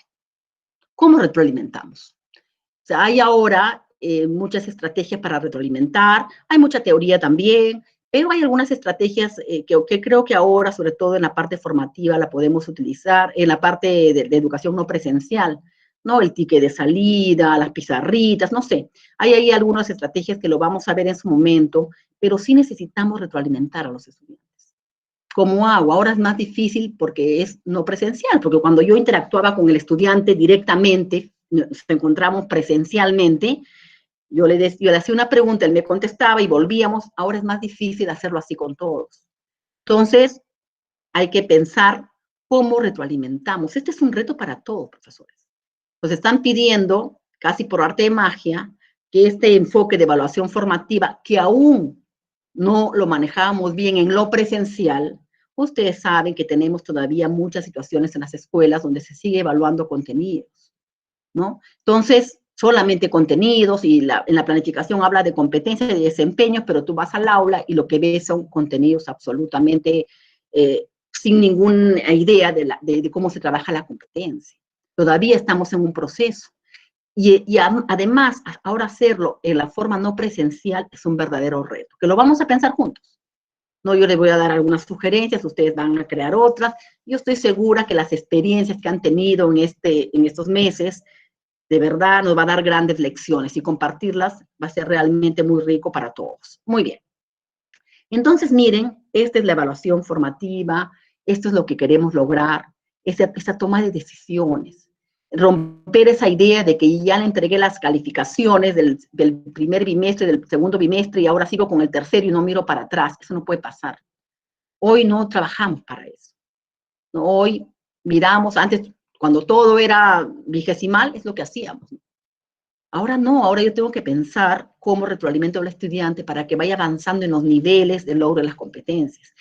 B: ¿Cómo retroalimentamos? O sea, hay ahora muchas estrategias para retroalimentar, hay mucha teoría también, pero hay algunas estrategias que creo que ahora, sobre todo en la parte formativa, la podemos utilizar, en la parte de educación no presencial, ¿no? El ticket de salida, las pizarritas, no sé. Hay ahí algunas estrategias que lo vamos a ver en su momento, pero sí necesitamos retroalimentar a los estudiantes. ¿Cómo hago? Ahora es más difícil porque es no presencial, porque cuando yo interactuaba con el estudiante directamente, nos encontramos presencialmente, yo le hacía una pregunta, él me contestaba y volvíamos. Ahora es más difícil hacerlo así con todos. Entonces, hay que pensar cómo retroalimentamos. Este es un reto para todos, profesores. Nos están pidiendo, casi por arte de magia, que este enfoque de evaluación formativa, que aún no lo manejábamos bien en lo presencial, ustedes saben que tenemos todavía muchas situaciones en las escuelas donde se sigue evaluando contenidos, ¿no? Entonces, solamente contenidos, y en la planificación habla de competencias, de desempeños, pero tú vas al aula y lo que ves son contenidos absolutamente sin ninguna idea de cómo se trabaja la competencia. Todavía estamos en un proceso. Y además, ahora hacerlo en la forma no presencial es un verdadero reto, que lo vamos a pensar juntos. No, yo les voy a dar algunas sugerencias, ustedes van a crear otras. Yo estoy segura que las experiencias que han tenido en estos meses, de verdad nos va a dar grandes lecciones, y compartirlas va a ser realmente muy rico para todos. Muy bien. Entonces, miren, esta es la evaluación formativa, esto es lo que queremos lograr, esa toma de decisiones. Romper esa idea de que ya le entregué las calificaciones del primer bimestre, del segundo bimestre, y ahora sigo con el tercero y no miro para atrás. Eso no puede pasar. Hoy no trabajamos para eso. Hoy miramos, antes, cuando todo era vigesimal, es lo que hacíamos. Ahora no, ahora yo tengo que pensar cómo retroalimento al estudiante para que vaya avanzando en los niveles de logro de las competencias.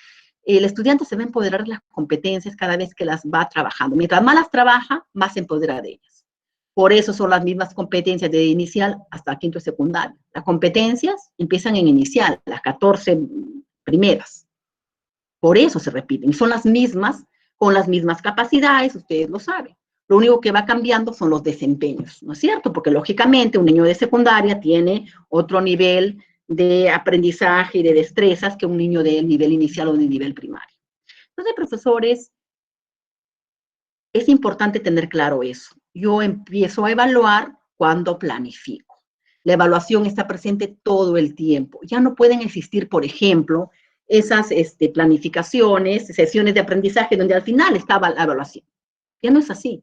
B: El estudiante se va a empoderar de las competencias cada vez que las va trabajando. Mientras más las trabaja, más se empodera de ellas. Por eso son las mismas competencias de inicial hasta quinto y secundario. Las competencias empiezan en inicial, las 14 primeras. Por eso se repiten. Son las mismas, con las mismas capacidades, ustedes lo saben. Lo único que va cambiando son los desempeños, ¿no es cierto? Porque lógicamente un niño de secundaria tiene otro nivel de aprendizaje y de destrezas que un niño del nivel inicial o del nivel primario. Entonces, profesores, es importante tener claro eso. Yo empiezo a evaluar cuando planifico. La evaluación está presente todo el tiempo. Ya no pueden existir, por ejemplo, esas planificaciones, sesiones de aprendizaje donde al final estaba la evaluación. Ya no es así.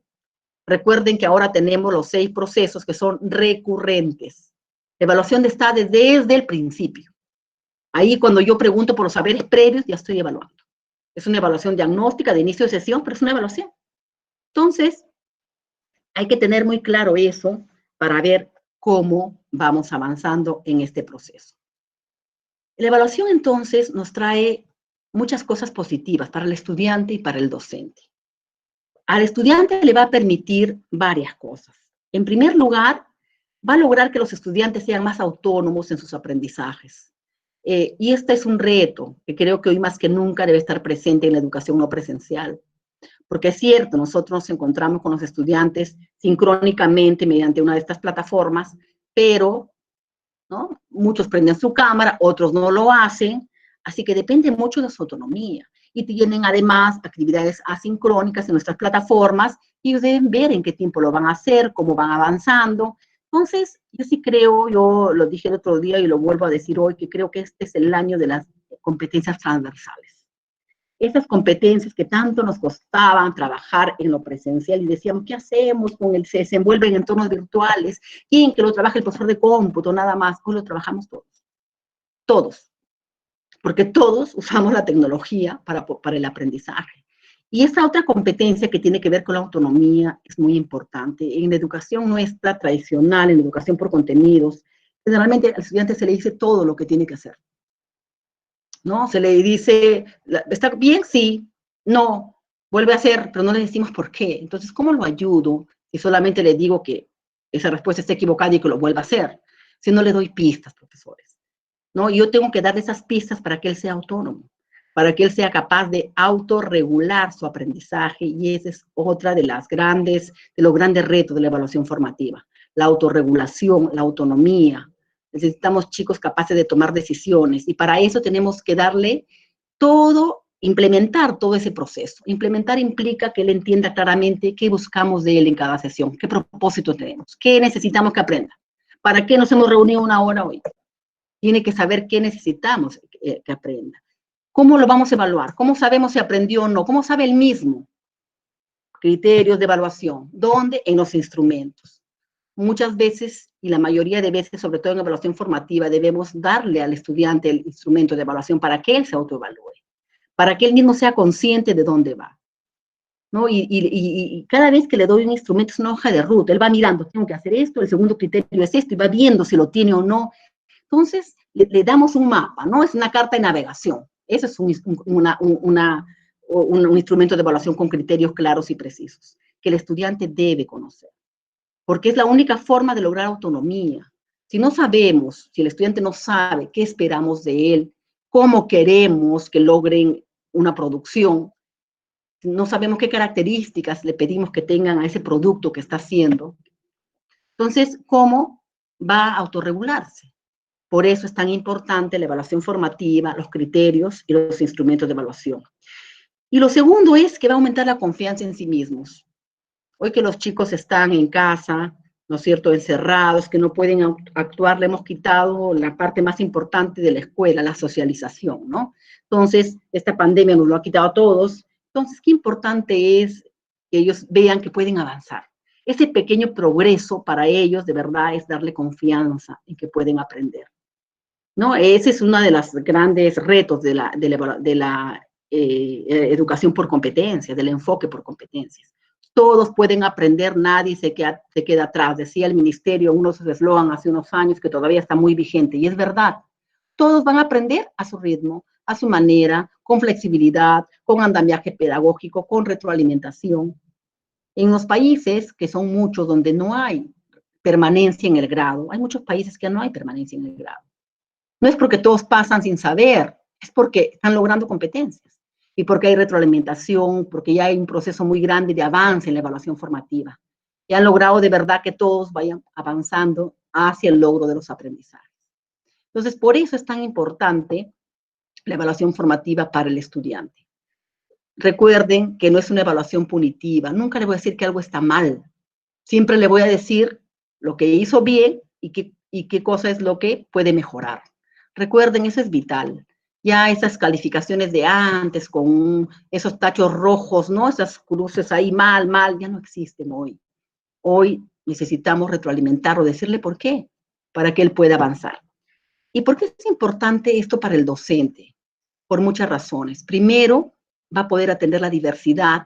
B: Recuerden que ahora tenemos los 6 procesos que son recurrentes. La evaluación está desde el principio. Ahí cuando yo pregunto por los saberes previos, ya estoy evaluando. Es una evaluación diagnóstica de inicio de sesión, pero es una evaluación. Entonces, hay que tener muy claro eso para ver cómo vamos avanzando en este proceso. La evaluación, entonces, nos trae muchas cosas positivas para el estudiante y para el docente. Al estudiante le va a permitir varias cosas. En primer lugar, va a lograr que los estudiantes sean más autónomos en sus aprendizajes. Y este es un reto que creo que hoy más que nunca debe estar presente en la educación no presencial. Porque es cierto, nosotros nos encontramos con los estudiantes sincrónicamente mediante una de estas plataformas, pero ¿no? Muchos prenden su cámara, otros no lo hacen, así que depende mucho de su autonomía. Y tienen además actividades asincrónicas en nuestras plataformas y ellos deben ver en qué tiempo lo van a hacer, cómo van avanzando. Entonces, yo sí creo, yo lo dije el otro día y lo vuelvo a decir hoy, que creo que este es el año de las competencias transversales. Esas competencias que tanto nos costaban trabajar en lo presencial y decíamos, ¿qué hacemos con el se desenvuelve en entornos virtuales? ¿Quién que lo trabaja el profesor de cómputo? Nada más. Hoy lo trabajamos todos. Todos. Porque todos usamos la tecnología para el aprendizaje. Y esa otra competencia que tiene que ver con la autonomía es muy importante. En la educación nuestra tradicional, en la educación por contenidos, generalmente al estudiante se le dice todo lo que tiene que hacer. ¿No? Se le dice, ¿está bien? Sí, no, vuelve a hacer, pero no le decimos por qué. Entonces, ¿cómo lo ayudo si solamente le digo que esa respuesta está equivocada y que lo vuelva a hacer? Si no le doy pistas, profesores, ¿no? Yo tengo que darle esas pistas para que él sea autónomo, para que él sea capaz de autorregular su aprendizaje, y esa es otra de los grandes retos de la evaluación formativa, la autorregulación, la autonomía. Necesitamos chicos capaces de tomar decisiones y para eso tenemos que darle todo, implementar todo ese proceso. Implementar implica que él entienda claramente qué buscamos de él en cada sesión, qué propósito tenemos, qué necesitamos que aprenda, para qué nos hemos reunido una hora hoy. Tiene que saber qué necesitamos que aprenda. ¿Cómo lo vamos a evaluar? ¿Cómo sabemos si aprendió o no? ¿Cómo sabe él mismo? Criterios de evaluación. ¿Dónde? En los instrumentos. Muchas veces, y la mayoría de veces, sobre todo en evaluación formativa, debemos darle al estudiante el instrumento de evaluación para que él se autoevalúe, para que él mismo sea consciente de dónde va, ¿no? Y cada vez que le doy un instrumento es una hoja de ruta, él va mirando, tengo que hacer esto, el segundo criterio es esto, y va viendo si lo tiene o no. Entonces, le damos un mapa, ¿no? Es una carta de navegación. Eso es un instrumento de evaluación con criterios claros y precisos, que el estudiante debe conocer, porque es la única forma de lograr autonomía. Si no sabemos, si el estudiante no sabe qué esperamos de él, cómo queremos que logren una producción, no sabemos qué características le pedimos que tengan a ese producto que está haciendo, entonces, ¿cómo va a autorregularse? Por eso es tan importante la evaluación formativa, los criterios y los instrumentos de evaluación. Y lo segundo es que va a aumentar la confianza en sí mismos. Hoy que los chicos están en casa, ¿no es cierto?, encerrados, que no pueden actuar, le hemos quitado la parte más importante de la escuela, la socialización, ¿no? Entonces, esta pandemia nos lo ha quitado a todos. Entonces, qué importante es que ellos vean que pueden avanzar. Ese pequeño progreso para ellos, de verdad, es darle confianza en que pueden aprender, ¿no? Ese es uno de los grandes retos de la educación por competencias, del enfoque por competencias. Todos pueden aprender, nadie se queda atrás. Decía el ministerio, uno de sus eslogan hace unos años que todavía está muy vigente, y es verdad. Todos van a aprender a su ritmo, a su manera, con flexibilidad, con andamiaje pedagógico, con retroalimentación. En los países, que son muchos donde no hay permanencia en el grado, hay muchos países que no hay permanencia en el grado. No es porque todos pasan sin saber, es porque están logrando competencias y porque hay retroalimentación, porque ya hay un proceso muy grande de avance en la evaluación formativa. Y han logrado de verdad que todos vayan avanzando hacia el logro de los aprendizajes. Entonces, por eso es tan importante la evaluación formativa para el estudiante. Recuerden que no es una evaluación punitiva. Nunca le voy a decir que algo está mal. Siempre le voy a decir lo que hizo bien y qué cosa es lo que puede mejorar. Recuerden, eso es vital. Ya esas calificaciones de antes con esos tachos rojos, ¿no? Esas cruces ahí mal, ya no existen hoy. Hoy necesitamos retroalimentarlo, decirle por qué, para que él pueda avanzar. ¿Y por qué es importante esto para el docente? Por muchas razones. Primero, va a poder atender la diversidad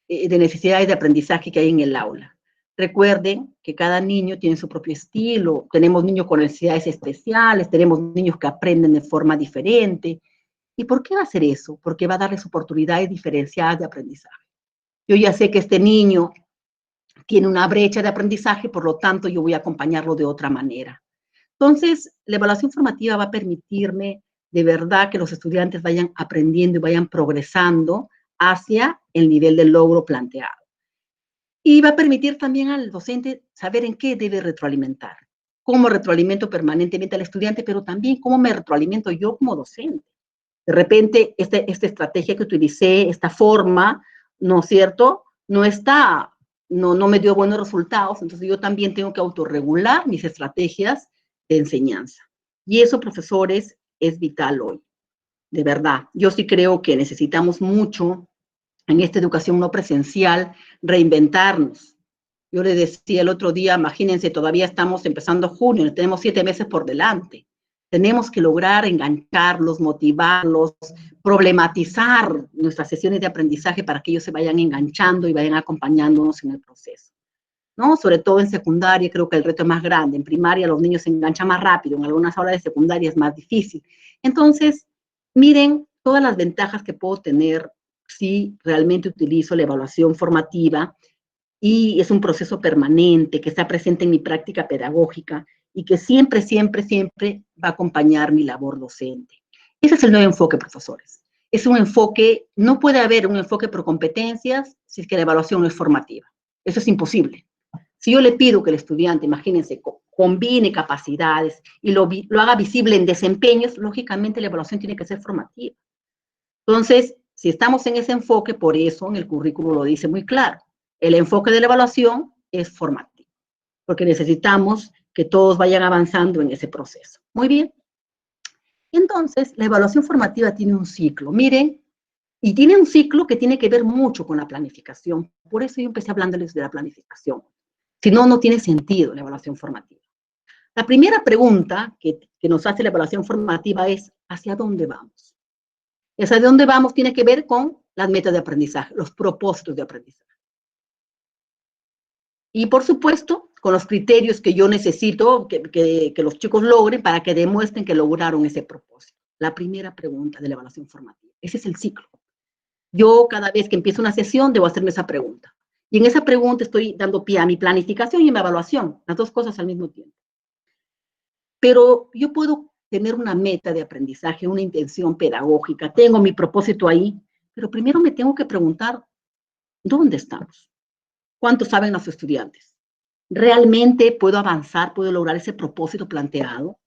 B: de necesidades de aprendizaje que hay en el aula. Recuerden que cada niño tiene su propio estilo, tenemos niños con necesidades especiales, tenemos niños que aprenden de forma diferente. ¿Y por qué va a hacer eso? Porque va a darles oportunidades diferenciadas de aprendizaje. Yo ya sé que este niño tiene una brecha de aprendizaje, por lo tanto yo voy a acompañarlo de otra manera. Entonces, la evaluación formativa va a permitirme de verdad que los estudiantes vayan aprendiendo y vayan progresando hacia el nivel de logro planteado. Y va a permitir también al docente saber en qué debe retroalimentar, cómo retroalimento permanentemente al estudiante, pero también cómo me retroalimento yo como docente. De repente, esta estrategia que utilicé, esta forma, ¿no es cierto?, no me dio buenos resultados, entonces yo también tengo que autorregular mis estrategias de enseñanza. Y eso, profesores, es vital hoy, de verdad. Yo sí creo que necesitamos mucho en esta educación no presencial reinventarnos. Yo les decía el otro día, imagínense, todavía estamos empezando junio, tenemos 7 meses por delante. Tenemos que lograr engancharlos, motivarlos, problematizar nuestras sesiones de aprendizaje para que ellos se vayan enganchando y vayan acompañándonos en el proceso, ¿no? Sobre todo en secundaria creo que el reto es más grande. En primaria los niños se enganchan más rápido, en algunas aulas de secundaria es más difícil. Entonces, miren todas las ventajas que puedo tener si realmente utilizo la evaluación formativa y es un proceso permanente que está presente en mi práctica pedagógica y que siempre, siempre, siempre va a acompañar mi labor docente. Ese es el nuevo enfoque, profesores. Es un enfoque, no puede haber un enfoque por competencias si es que la evaluación no es formativa. Eso es imposible. Si yo le pido que el estudiante, imagínense, combine capacidades y lo haga visible en desempeños, lógicamente la evaluación tiene que ser formativa. Entonces, si estamos en ese enfoque, por eso en el currículo lo dice muy claro, el enfoque de la evaluación es formativo, porque necesitamos que todos vayan avanzando en ese proceso. Muy bien. Entonces, la evaluación formativa tiene un ciclo, miren, y tiene un ciclo que tiene que ver mucho con la planificación. Por eso yo empecé hablándoles de la planificación. Si no, no tiene sentido la evaluación formativa. La primera pregunta que nos hace la evaluación formativa es, ¿hacia dónde vamos? Hacia dónde vamos tiene que ver con las metas de aprendizaje, los propósitos de aprendizaje. Y, por supuesto, con los criterios que yo necesito que los chicos logren para que demuestren que lograron ese propósito. La primera pregunta de la evaluación formativa. Ese es el ciclo. Yo, cada vez que empiezo una sesión, debo hacerme esa pregunta. Y en esa pregunta estoy dando pie a mi planificación y a mi evaluación, las dos cosas al mismo tiempo. Pero yo puedo tener una meta de aprendizaje, una intención pedagógica, tengo mi propósito ahí, pero primero me tengo que preguntar, ¿dónde estamos? ¿Cuánto saben los estudiantes? ¿Realmente puedo avanzar, puedo lograr ese propósito planteado?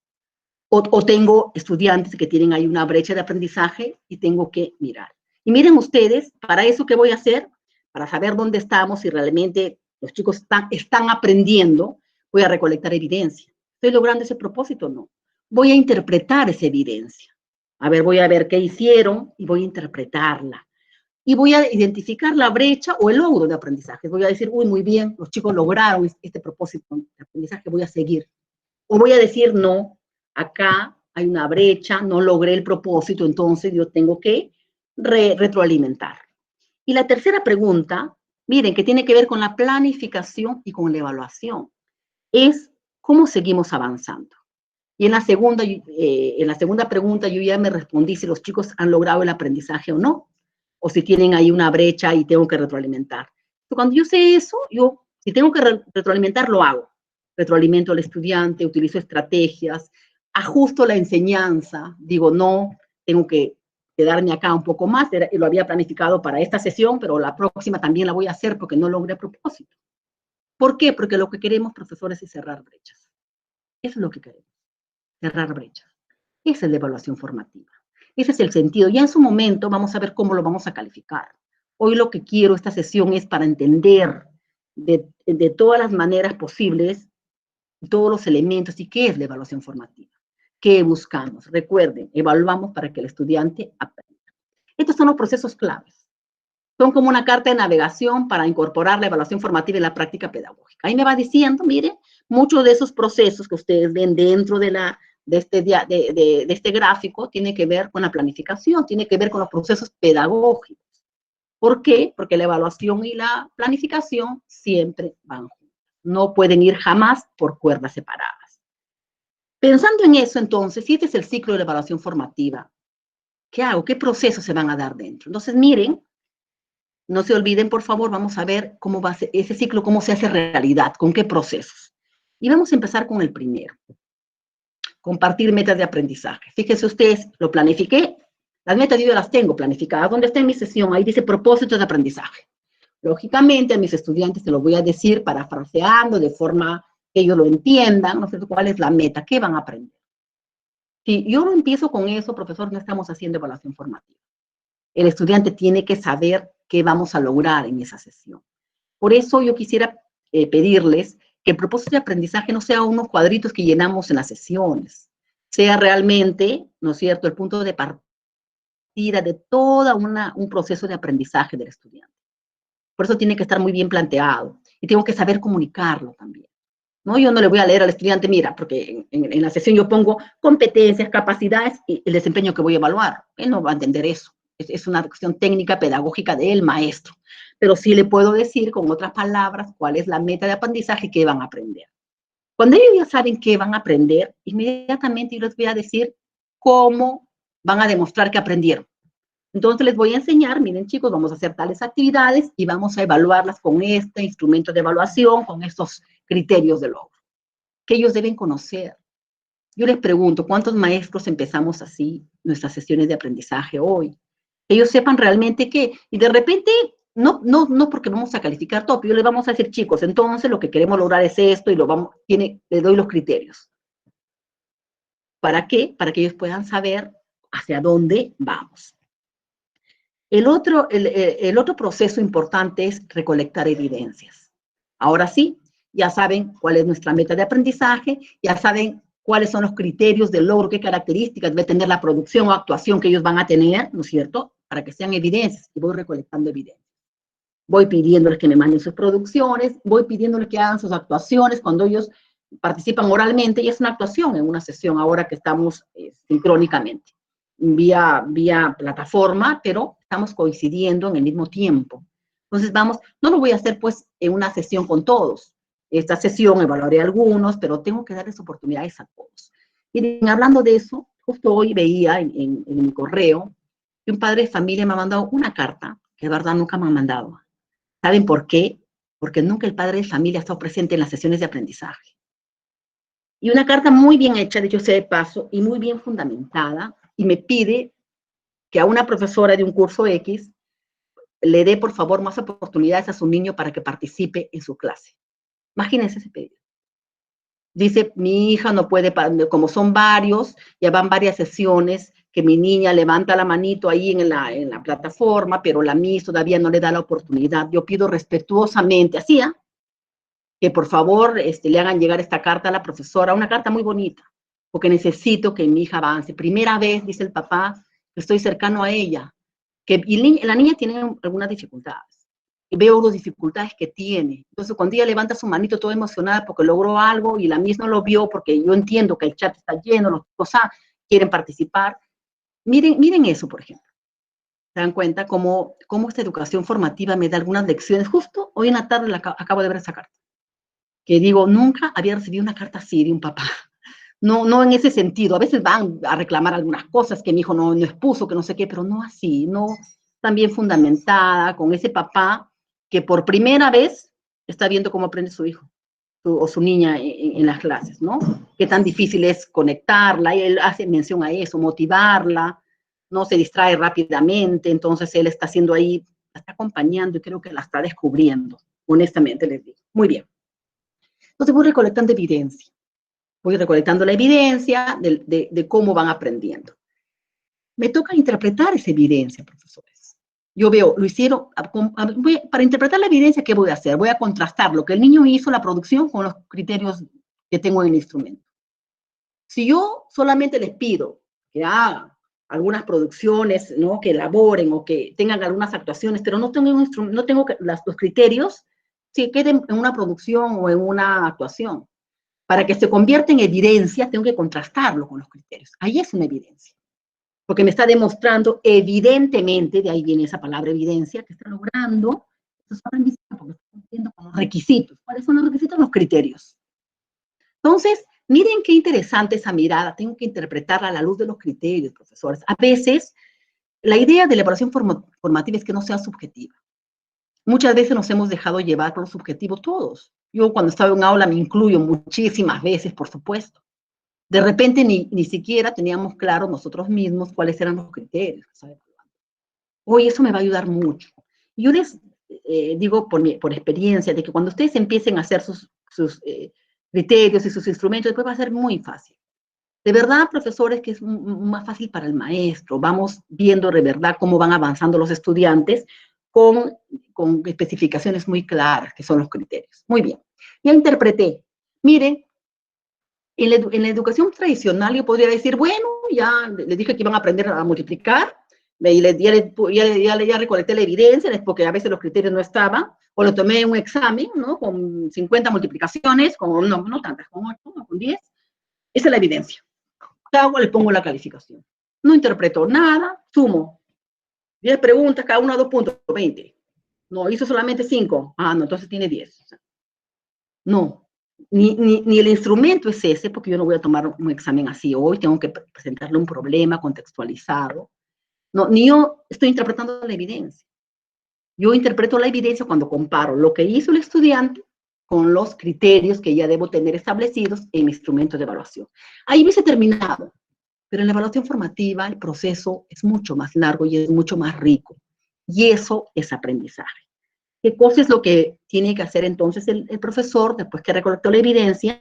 B: O tengo estudiantes que tienen ahí una brecha de aprendizaje y tengo que mirar. Y miren ustedes, para eso, ¿qué voy a hacer? Para saber dónde estamos y realmente los chicos están aprendiendo, voy a recolectar evidencia. ¿Estoy logrando ese propósito o no? Voy a interpretar esa evidencia. A ver, voy a ver qué hicieron y voy a interpretarla. Y voy a identificar la brecha o el logro de aprendizaje. Voy a decir, uy, muy bien, los chicos lograron este propósito de aprendizaje, voy a seguir. O voy a decir, no, acá hay una brecha, no logré el propósito, entonces yo tengo que retroalimentar. Y la tercera pregunta, miren, que tiene que ver con la planificación y con la evaluación, es cómo seguimos avanzando. Y en la segunda pregunta yo ya me respondí si los chicos han logrado el aprendizaje o no, o si tienen ahí una brecha y tengo que retroalimentar. Pero cuando yo sé eso, si tengo que retroalimentar, lo hago. Retroalimento al estudiante, utilizo estrategias, ajusto la enseñanza, digo, no, tengo que quedarme acá un poco más, lo había planificado para esta sesión, pero la próxima también la voy a hacer porque no logré propósito. ¿Por qué? Porque lo que queremos, profesores, es cerrar brechas. Eso es lo que queremos, cerrar brechas. Esa es la evaluación formativa. Ese es el sentido. Ya en su momento vamos a ver cómo lo vamos a calificar. Hoy lo que quiero, esta sesión, es para entender de todas las maneras posibles todos los elementos y qué es la evaluación formativa. ¿Qué buscamos? Recuerden, evaluamos para que el estudiante aprenda. Estos son los procesos claves. Son como una carta de navegación para incorporar la evaluación formativa en la práctica pedagógica. Ahí me va diciendo, mire, muchos de esos procesos que ustedes ven dentro de este gráfico tiene que ver con la planificación, tiene que ver con los procesos pedagógicos. ¿Por qué? Porque la evaluación y la planificación siempre van juntos. No pueden ir jamás por cuerdas separadas. Pensando en eso, entonces, si este es el ciclo de la evaluación formativa, ¿qué hago? ¿Qué procesos se van a dar dentro? Entonces, miren, no se olviden, por favor, vamos a ver cómo va ese ciclo, cómo se hace realidad, con qué procesos. Y vamos a empezar con el primero. Compartir metas de aprendizaje. Fíjense ustedes, lo planifiqué. Las metas yo las tengo planificadas. ¿Dónde está en mi sesión? Ahí dice propósitos de aprendizaje. Lógicamente, a mis estudiantes se los voy a decir parafraseando de forma que ellos lo entiendan, ¿no es cierto? ¿Cuál es la meta? ¿Qué van a aprender? Si yo no empiezo con eso, profesor, no estamos haciendo evaluación formativa. El estudiante tiene que saber qué vamos a lograr en esa sesión. Por eso yo quisiera pedirles que el propósito de aprendizaje no sea unos cuadritos que llenamos en las sesiones, sea realmente, ¿no es cierto?, el punto de partida de todo un proceso de aprendizaje del estudiante. Por eso tiene que estar muy bien planteado y tengo que saber comunicarlo también. ¿No? Yo no le voy a leer al estudiante, mira, porque en la sesión yo pongo competencias, capacidades y el desempeño que voy a evaluar. Él no va a entender eso. Es una cuestión técnica, pedagógica del maestro. Pero sí le puedo decir con otras palabras cuál es la meta de aprendizaje que van a aprender. Cuando ellos ya saben qué van a aprender, inmediatamente yo les voy a decir cómo van a demostrar que aprendieron. Entonces les voy a enseñar, miren chicos, vamos a hacer tales actividades y vamos a evaluarlas con este instrumento de evaluación, con estos criterios de logro, que ellos deben conocer. Yo les pregunto, ¿cuántos maestros empezamos así nuestras sesiones de aprendizaje hoy? Ellos sepan realmente qué, y de repente, no porque vamos a calificar todo, pero yo les vamos a decir, chicos, entonces lo que queremos lograr es esto y les doy los criterios. ¿Para qué? Para que ellos puedan saber hacia dónde vamos. El otro proceso importante es recolectar evidencias. Ahora sí, ya saben cuál es nuestra meta de aprendizaje, ya saben cuáles son los criterios del logro, qué características debe tener la producción o actuación que ellos van a tener, ¿no es cierto? Para que sean evidencias, y voy recolectando evidencias. Voy pidiéndoles que me manden sus producciones, voy pidiéndoles que hagan sus actuaciones cuando ellos participan oralmente, y es una actuación en una sesión ahora que estamos sincrónicamente vía plataforma, pero estamos coincidiendo en el mismo tiempo. Entonces no lo voy a hacer pues en una sesión con todos. Esta sesión evaluaré algunos, pero tengo que darles oportunidades a todos. Miren, hablando de eso, justo hoy veía en mi correo que un padre de familia me ha mandado una carta, que de verdad nunca me ha mandado. ¿Saben por qué? Porque nunca el padre de familia ha estado presente en las sesiones de aprendizaje. Y una carta muy bien hecha, dicho sea de paso, y muy bien fundamentada, y me pide que a una profesora de un curso X le dé, por favor, más oportunidades a su niño para que participe en su clase. Imagínense ese pedido. Dice, mi hija no puede, como son varios, ya van varias sesiones, que mi niña levanta la manito ahí en la plataforma, pero la Miss todavía no le da la oportunidad. Yo pido respetuosamente, así, que por favor le hagan llegar esta carta a la profesora, una carta muy bonita, porque necesito que mi hija avance. Primera vez, dice el papá, estoy cercano a ella, y la niña tiene algunas dificultades. Y veo las dificultades que tiene. Entonces, cuando ella levanta su manito toda emocionada porque logró algo y la Miss no lo vio, porque yo entiendo que el chat está lleno, los chicos quieren participar. Miren eso, por ejemplo. ¿Se dan cuenta cómo esta educación formativa me da algunas lecciones? Justo hoy en la tarde acabo de ver esa carta. Que digo, nunca había recibido una carta así de un papá. No en ese sentido. A veces van a reclamar algunas cosas que mi hijo no expuso, que no sé qué, pero no así, no tan bien fundamentada, con ese papá que por primera vez está viendo cómo aprende su hijo o su niña en las clases, ¿no? Qué tan difícil es conectarla, y él hace mención a eso, motivarla, no se distrae rápidamente, entonces él está haciendo ahí, la está acompañando y creo que la está descubriendo, honestamente les digo. Muy bien. Entonces voy recolectando evidencia. Voy recolectando la evidencia de cómo van aprendiendo. Me toca interpretar esa evidencia, profesores. Yo veo, lo hicieron, para interpretar la evidencia, ¿qué voy a hacer? Voy a contrastar lo que el niño hizo, la producción, con los criterios que tengo en el instrumento. Si yo solamente les pido que hagan algunas producciones, ¿no?, que elaboren o que tengan algunas actuaciones, pero no tengo los criterios, si queden en una producción o en una actuación. Para que se convierta en evidencia, tengo que contrastarlo con los criterios. Ahí es una evidencia. Porque me está demostrando evidentemente, de ahí viene esa palabra evidencia, que está logrando esos aprendizajes, porque está cumpliendo con los requisitos. ¿Cuáles son los requisitos? Los criterios. Entonces, miren qué interesante esa mirada. Tengo que interpretarla a la luz de los criterios, profesores. A veces, la idea de la evaluación formativa es que no sea subjetiva. Muchas veces nos hemos dejado llevar por lo subjetivo todos. Yo cuando estaba en un aula me incluyo muchísimas veces, por supuesto. De repente ni siquiera teníamos claro nosotros mismos cuáles eran los criterios. Hoy eso me va a ayudar mucho. Yo les digo por experiencia de que cuando ustedes empiecen a hacer criterios y sus instrumentos, después va a ser muy fácil. De verdad, profesores, que es más fácil para el maestro. Vamos viendo de verdad cómo van avanzando los estudiantes con especificaciones muy claras, que son los criterios. Muy bien. Ya interpreté. Miren, en la educación tradicional yo podría decir, bueno, ya les dije que iban a aprender a multiplicar, y ya recolecté la evidencia, porque a veces los criterios no estaban, o lo tomé en un examen, ¿no? Con 50 multiplicaciones, no tantas, con 8, con 10. Esa es la evidencia. ¿Qué hago? Le pongo la calificación. No interpreto nada, sumo. 10 preguntas, cada una 2 puntos, 20. No, hizo solamente 5. Ah, no, entonces tiene 10. No, ni el instrumento es ese, porque yo no voy a tomar un examen así hoy, tengo que presentarle un problema contextualizado. No, ni yo estoy interpretando la evidencia. Yo interpreto la evidencia cuando comparo lo que hizo el estudiante con los criterios que ya debo tener establecidos en mi instrumento de evaluación. Ahí hubiese terminado. Pero en la evaluación formativa el proceso es mucho más largo y es mucho más rico. Y eso es aprendizaje. ¿Qué cosa es lo que tiene que hacer entonces el profesor, después que recolectó la evidencia,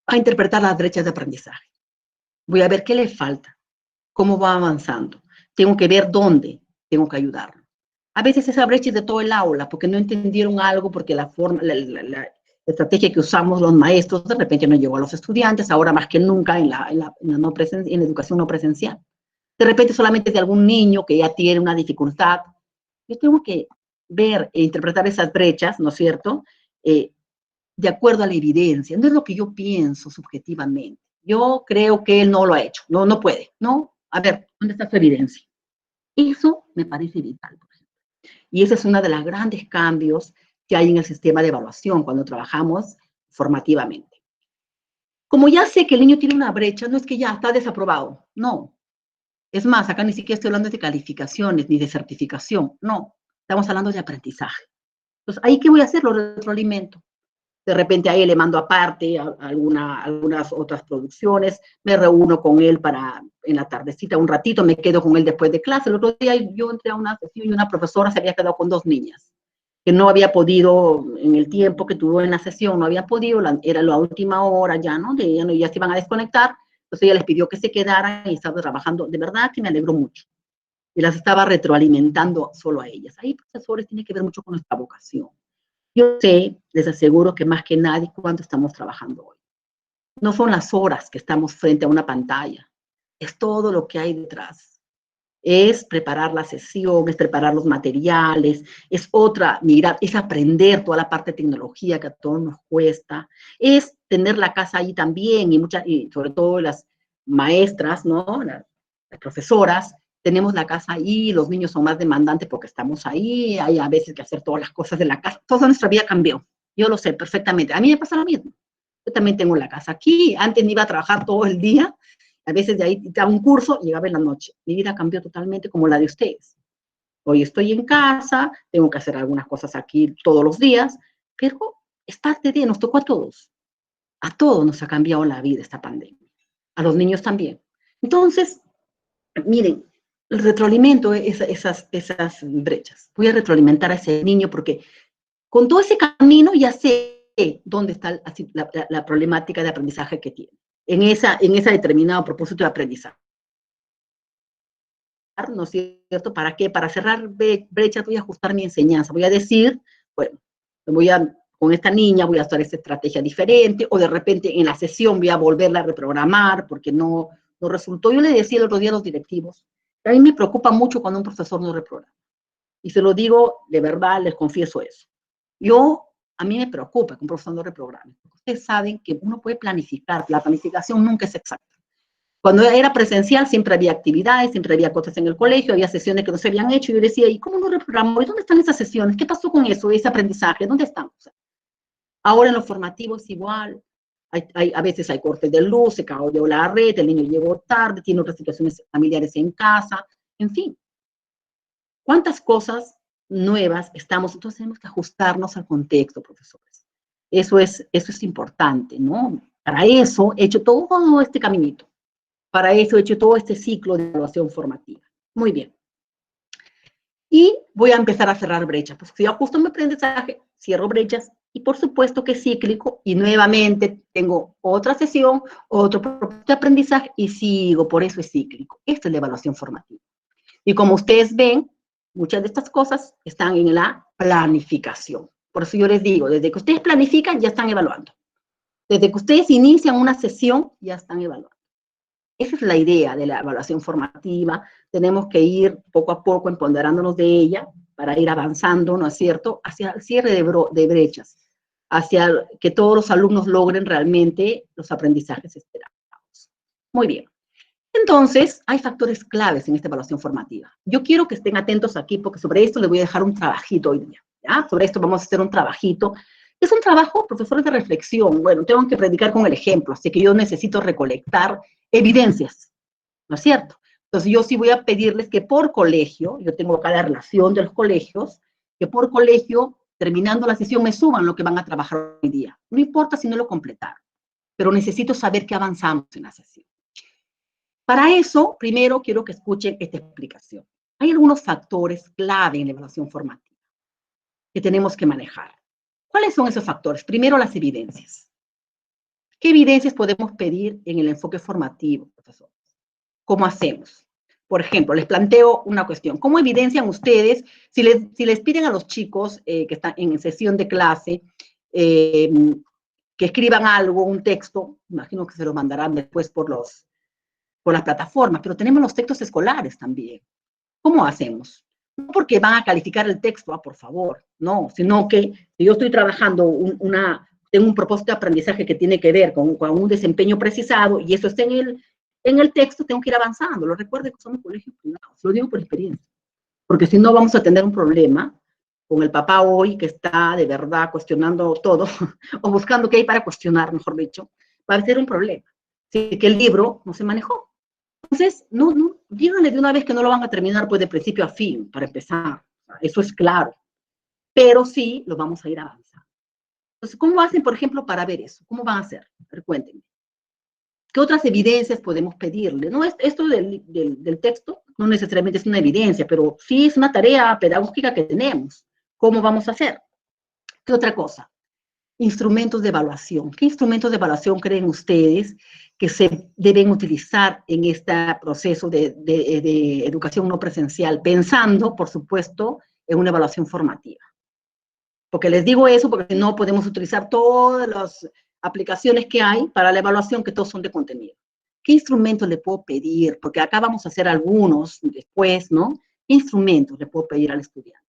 B: a interpretar las brechas de aprendizaje? Voy a ver qué le falta, cómo va avanzando. Tengo que ver dónde tengo que ayudarlo. A veces esa brecha es de todo el aula, porque no entendieron algo, porque la estrategia que usamos los maestros de repente no llegó a los estudiantes, ahora más que nunca en la educación no presencial. De repente solamente de algún niño que ya tiene una dificultad. Yo tengo que ver e interpretar esas brechas, ¿no es cierto?, de acuerdo a la evidencia. No es lo que yo pienso subjetivamente. Yo creo que él no lo ha hecho, no puede, ¿no? A ver, ¿dónde está su evidencia? Eso me parece vital, por ejemplo. Y ese es uno de los grandes cambios que hay en el sistema de evaluación cuando trabajamos formativamente. Como ya sé que el niño tiene una brecha, no es que ya está desaprobado, no. Es más, acá ni siquiera estoy hablando de calificaciones ni de certificación, no. Estamos hablando de aprendizaje. Entonces, ¿ahí qué voy a hacer? Lo retroalimento. De repente a él le mando aparte algunas otras producciones, me reúno con él en la tardecita un ratito, me quedo con él después de clase. El otro día yo entré a una sesión y una profesora se había quedado con 2 niñas, que no había podido, en el tiempo que tuvo en la sesión, no había podido, era la última hora ya, ¿no? Ya se iban a desconectar, entonces ella les pidió que se quedaran y estaba trabajando, de verdad que me alegró mucho. Y las estaba retroalimentando solo a ellas. Ahí, profesores, tiene que ver mucho con nuestra vocación. Yo sé, les aseguro que más que nadie, cuánto estamos trabajando hoy. No son las horas que estamos frente a una pantalla, es todo lo que hay detrás. Es preparar la sesión, es preparar los materiales, es mirar, es aprender toda la parte de tecnología que a todos nos cuesta, es tener la casa ahí también, y sobre todo las maestras, ¿no? Las profesoras, tenemos la casa ahí, los niños son más demandantes porque estamos ahí, hay a veces que hacer todas las cosas de la casa. Toda nuestra vida cambió, yo lo sé perfectamente. A mí me pasa lo mismo. Yo también tengo la casa aquí, antes me iba a trabajar todo el día, a veces de ahí daba un curso, llegaba en la noche. Mi vida cambió totalmente como la de ustedes. Hoy estoy en casa, tengo que hacer algunas cosas aquí todos los días, pero es parte de, nos tocó a todos. A todos nos ha cambiado la vida esta pandemia. A los niños también. Entonces, miren, retroalimento esas brechas. Voy a retroalimentar a ese niño porque con todo ese camino ya sé dónde está la problemática de aprendizaje que tiene. En ese determinado propósito de aprendizaje. ¿No es cierto? ¿Para qué? Para cerrar brechas voy a ajustar mi enseñanza. Voy a decir, bueno, con esta niña voy a hacer esta estrategia diferente, o de repente en la sesión voy a volverla a reprogramar porque no resultó. Yo le decía el otro día a los directivos, a mí me preocupa mucho cuando un profesor no reprograma. Y se lo digo de verdad, les confieso eso. A mí me preocupa que un profesor no reprograme. Ustedes saben que uno puede planificar, la planificación nunca es exacta. Cuando era presencial siempre había actividades, siempre había cosas en el colegio, había sesiones que no se habían hecho, y yo decía, ¿y cómo no reprogramó? ¿Y dónde están esas sesiones? ¿Qué pasó con eso, ese aprendizaje? ¿Dónde están? Ahora en lo formativo es igual. A veces hay cortes de luz, se cayó la red, el niño llegó tarde, tiene otras situaciones familiares en casa, en fin. ¿Cuántas cosas nuevas estamos? Entonces tenemos que ajustarnos al contexto, profesores. Eso es importante, ¿no? Para eso he hecho todo este caminito. Para eso he hecho todo este ciclo de evaluación formativa. Muy bien. Y voy a empezar a cerrar brechas. Pues si ajusto mi aprendizaje, cierro brechas Y por supuesto que es cíclico, y nuevamente tengo otra sesión, otro propósito de aprendizaje, y sigo, por eso es cíclico. Esta es la evaluación formativa. Y como ustedes ven, muchas de estas cosas están en la planificación. Por eso yo les digo, desde que ustedes planifican, ya están evaluando. Desde que ustedes inician una sesión, ya están evaluando. Esa es la idea de la evaluación formativa. Tenemos que ir poco a poco empoderándonos de ella para ir avanzando, ¿no es cierto?, hacia el cierre de brechas, hacia que todos los alumnos logren realmente los aprendizajes esperados. Muy bien. Entonces, hay factores claves en esta evaluación formativa. Yo quiero que estén atentos aquí porque sobre esto les voy a dejar un trabajito hoy día. ¿Ya? Sobre esto vamos a hacer un trabajito. Es un trabajo, profesores, de reflexión. Bueno, tengo que predicar con el ejemplo, así que yo necesito recolectar evidencias, ¿no es cierto? Entonces, yo sí voy a pedirles que por colegio, yo tengo acá la relación de los colegios, que por colegio, terminando la sesión, me suban lo que van a trabajar hoy día. No importa si no lo completaron, pero necesito saber que avanzamos en la sesión. Para eso, primero quiero que escuchen esta explicación. Hay algunos factores clave en la evaluación formativa que tenemos que manejar. ¿Cuáles son esos factores? Primero, las evidencias. ¿Qué evidencias podemos pedir en el enfoque formativo, profesor? ¿Cómo hacemos? Por ejemplo, les planteo una cuestión. ¿Cómo evidencian ustedes, si les piden a los chicos que están en sesión de clase, que escriban algo, un texto, imagino que se lo mandarán después por las plataformas, pero tenemos los textos escolares también. ¿Cómo hacemos? No porque van a calificar el texto, por favor, no, sino que si yo estoy trabajando tengo un propósito de aprendizaje que tiene que ver con un desempeño precisado y eso está en el texto, tengo que ir avanzando. Lo recuerden que somos colegios privados, lo digo por experiencia, porque si no vamos a tener un problema con el papá hoy que está de verdad cuestionando todo, o buscando qué hay para cuestionar, mejor dicho, va a ser un problema. Así que el libro no se manejó. Entonces, díganle de una vez que no lo van a terminar pues de principio a fin, para empezar. Eso es claro. Pero sí lo vamos a ir avanzando. Entonces, ¿cómo hacen, por ejemplo, para ver eso? ¿Cómo van a hacer? A ver, cuéntenme. ¿Qué otras evidencias podemos pedirle? No, esto del texto no necesariamente es una evidencia, pero sí es una tarea pedagógica que tenemos. ¿Cómo vamos a hacer? ¿Qué otra cosa? Instrumentos de evaluación. ¿Qué instrumentos de evaluación creen ustedes que se deben utilizar en este proceso de educación no presencial? Pensando, por supuesto, en una evaluación formativa. Porque les digo eso porque no podemos utilizar todas las aplicaciones que hay para la evaluación, que todos son de contenido. ¿Qué instrumentos le puedo pedir? Porque acá vamos a hacer algunos después, ¿no? ¿Qué instrumentos le puedo pedir al estudiante?